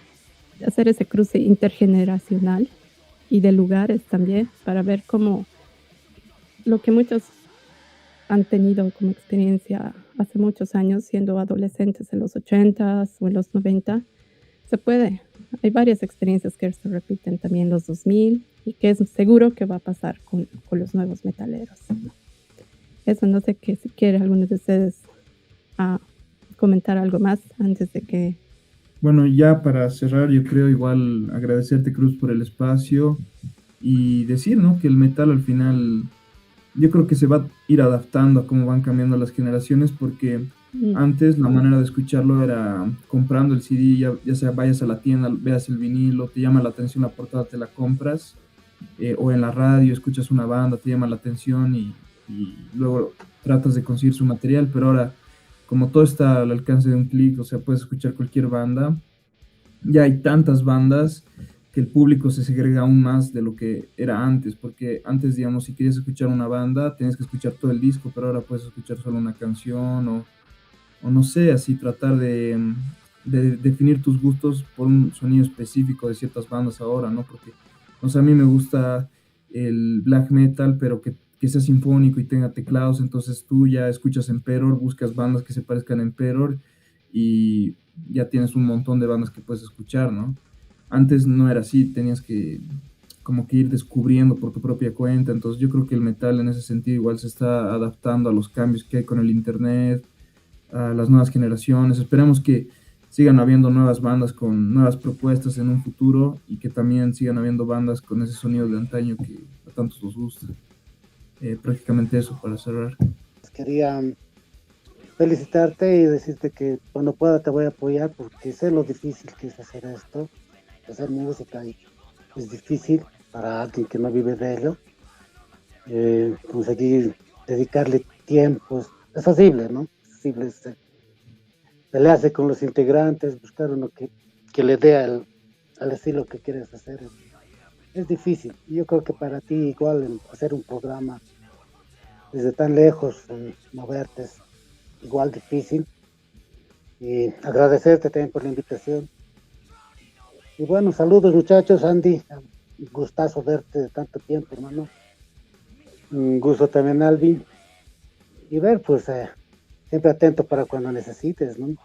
hacer ese cruce intergeneracional y de lugares también, para ver cómo lo que muchos han tenido como experiencia hace muchos años, siendo adolescentes en los 80s o en los 90, se puede. Hay varias experiencias que se repiten también en los 2000 y que es seguro que va a pasar con los nuevos metaleros. Eso, no sé qué, si quiere alguno de ustedes comentar algo más antes de que... Bueno, ya para cerrar, yo creo igual agradecerte, Cruz, por el espacio y decir, ¿no? Que el metal al final, yo creo que se va a ir adaptando a cómo van cambiando las generaciones, porque antes la manera de escucharlo era comprando el CD, ya sea vayas a la tienda, veas el vinilo, te llama la atención la portada, te la compras, o en la radio escuchas una banda, te llama la atención y luego tratas de conseguir su material, pero ahora como todo está al alcance de un clic, o sea, puedes escuchar cualquier banda, ya hay tantas bandas que el público se segrega aún más de lo que era antes, porque antes, digamos, si querías escuchar una banda, tenías que escuchar todo el disco, pero ahora puedes escuchar solo una canción o no sé, así tratar de definir tus gustos por un sonido específico de ciertas bandas ahora, ¿no? Porque, o sea, a mí me gusta el black metal, pero que sea sinfónico y tenga teclados, entonces tú ya escuchas Emperor, buscas bandas que se parezcan a Emperor y ya tienes un montón de bandas que puedes escuchar, ¿no? Antes no era así, tenías que como que ir descubriendo por tu propia cuenta, entonces yo creo que el metal en ese sentido igual se está adaptando a los cambios que hay con el internet, a las nuevas generaciones. Esperemos que sigan habiendo nuevas bandas con nuevas propuestas en un futuro y que también sigan habiendo bandas con ese sonido de antaño que a tantos nos gusta. Prácticamente eso para cerrar. Quería felicitarte y decirte que cuando pueda te voy a apoyar, porque sé lo difícil que es hacer esto, hacer música, y es difícil para alguien que no vive de ello. Conseguir dedicarle tiempo es posible, ¿no? Es posible pelearse con los integrantes, buscar uno que le dé al estilo que quieres hacer. Es difícil. Yo creo que para ti igual hacer un programa desde tan lejos, moverte es igual difícil. Y agradecerte también por la invitación. Y bueno, saludos muchachos, Andy. Un gustazo verte de tanto tiempo, hermano. Un gusto también, Alvin. Y ver, pues, siempre atento para cuando necesites, ¿no?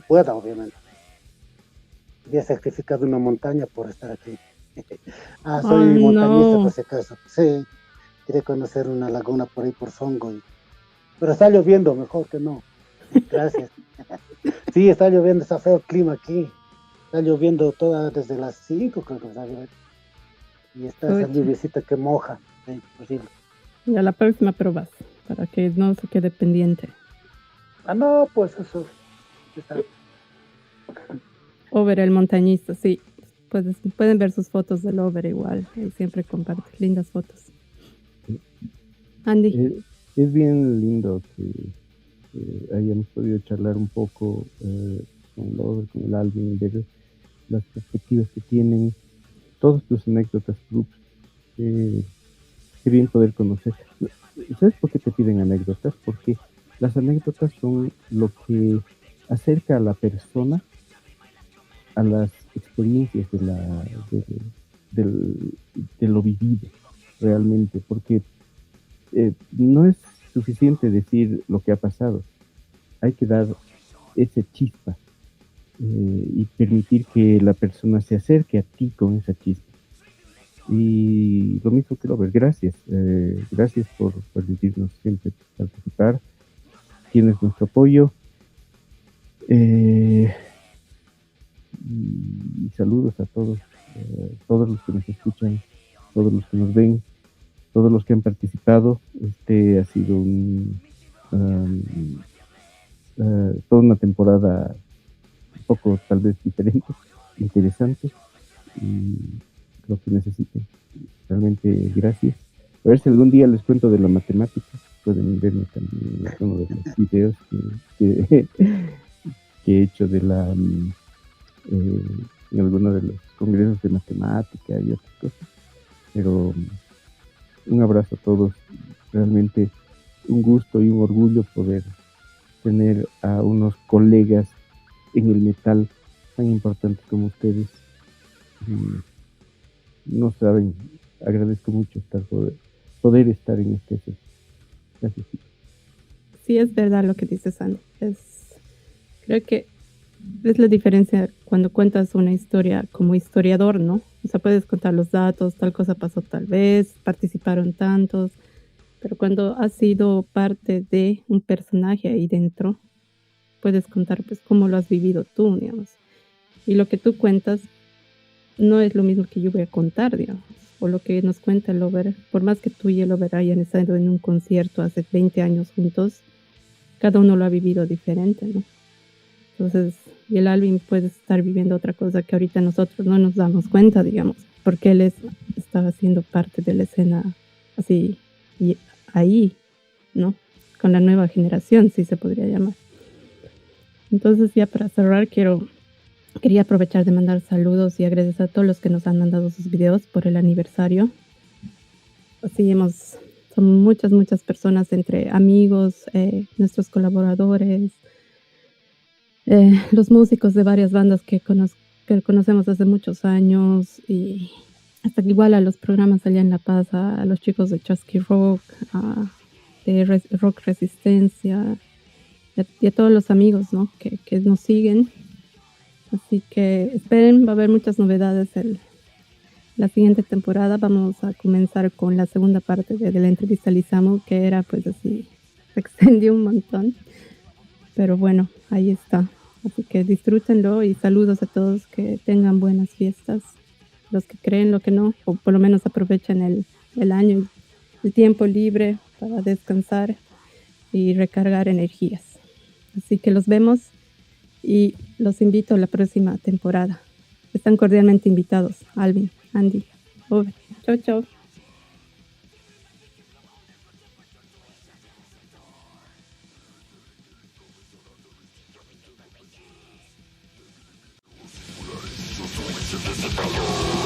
Pueda, obviamente. Ya he sacrificado una montaña por estar aquí. Soy montañista, por si acaso. Sí, quería conocer una laguna por ahí por Songo. Pero está lloviendo, mejor que no. Gracias. Sí, está lloviendo, está feo el clima aquí. Está lloviendo desde las 5, creo que está lloviendo. Y está esa lluviecita que moja. Sí, posible. Y a la próxima pruebas, para que no se quede pendiente. No, pues eso. Está. Over, el montañista, sí. Pueden ver sus fotos del Over igual. Él siempre comparte lindas fotos. Andy. Es bien lindo que hayamos podido charlar un poco con el Over, con el Alvin, ver las perspectivas que tienen, todas tus anécdotas, Cruz. Qué bien poder conocer. ¿Sabes por qué te piden anécdotas? Porque las anécdotas son lo que acerca a la persona a las experiencias de lo vivido realmente, porque no es suficiente decir lo que ha pasado, hay que dar esa chispa y permitir que la persona se acerque a ti con esa chispa. Y lo mismo que Robert, gracias por permitirnos siempre participar, tienes nuestro apoyo. Y saludos a todos los que nos escuchan, todos los que nos ven, todos los que han participado. Ha sido toda una temporada un poco tal vez diferente, interesante, y lo que necesiten. Realmente gracias. A ver si algún día les cuento de la matemática, pueden verme también en uno de los videos que he hecho de en alguno de los congresos de matemática y otras cosas. Pero un abrazo a todos. Realmente un gusto y un orgullo poder tener a unos colegas en el metal tan importantes como ustedes. No saben, agradezco mucho poder estar en este set. Gracias. Sí, es verdad lo que dices, Andy. Creo que es la diferencia cuando cuentas una historia como historiador, ¿no? O sea, puedes contar los datos, tal cosa pasó tal vez, participaron tantos, pero cuando has sido parte de un personaje ahí dentro, puedes contar pues cómo lo has vivido tú, digamos. Y lo que tú cuentas no es lo mismo que yo voy a contar, digamos, o lo que nos cuenta el Lover. Por más que tú y el Lover hayan estado en un concierto hace 20 años juntos, cada uno lo ha vivido diferente, ¿no? Entonces, y el Alvin puede estar viviendo otra cosa que ahorita nosotros no nos damos cuenta, digamos, porque él estaba siendo parte de la escena así y ahí, ¿no? Con la nueva generación, sí se podría llamar. Entonces, ya para cerrar, quería aprovechar de mandar saludos y agradecer a todos los que nos han mandado sus videos por el aniversario. Así son muchas personas entre amigos, nuestros colaboradores, los músicos de varias bandas que conocemos hace muchos años, y hasta que igual a los programas allá en La Paz, a los chicos de Chusky Rock, de Rock Resistencia, y a todos los amigos, ¿no? que nos siguen. Así que esperen, va a haber muchas novedades la siguiente temporada. Vamos a comenzar con la segunda parte de la entrevista a Lizamo, que era pues así, se extendió un montón. Pero bueno, ahí está. Así que disfrútenlo y saludos a todos, que tengan buenas fiestas. Los que creen, lo que no, o por lo menos aprovechen el año y el tiempo libre para descansar y recargar energías. Así que los vemos y los invito a la próxima temporada. Están cordialmente invitados, Alvin, Andy, Ove. Chau, chau. This is the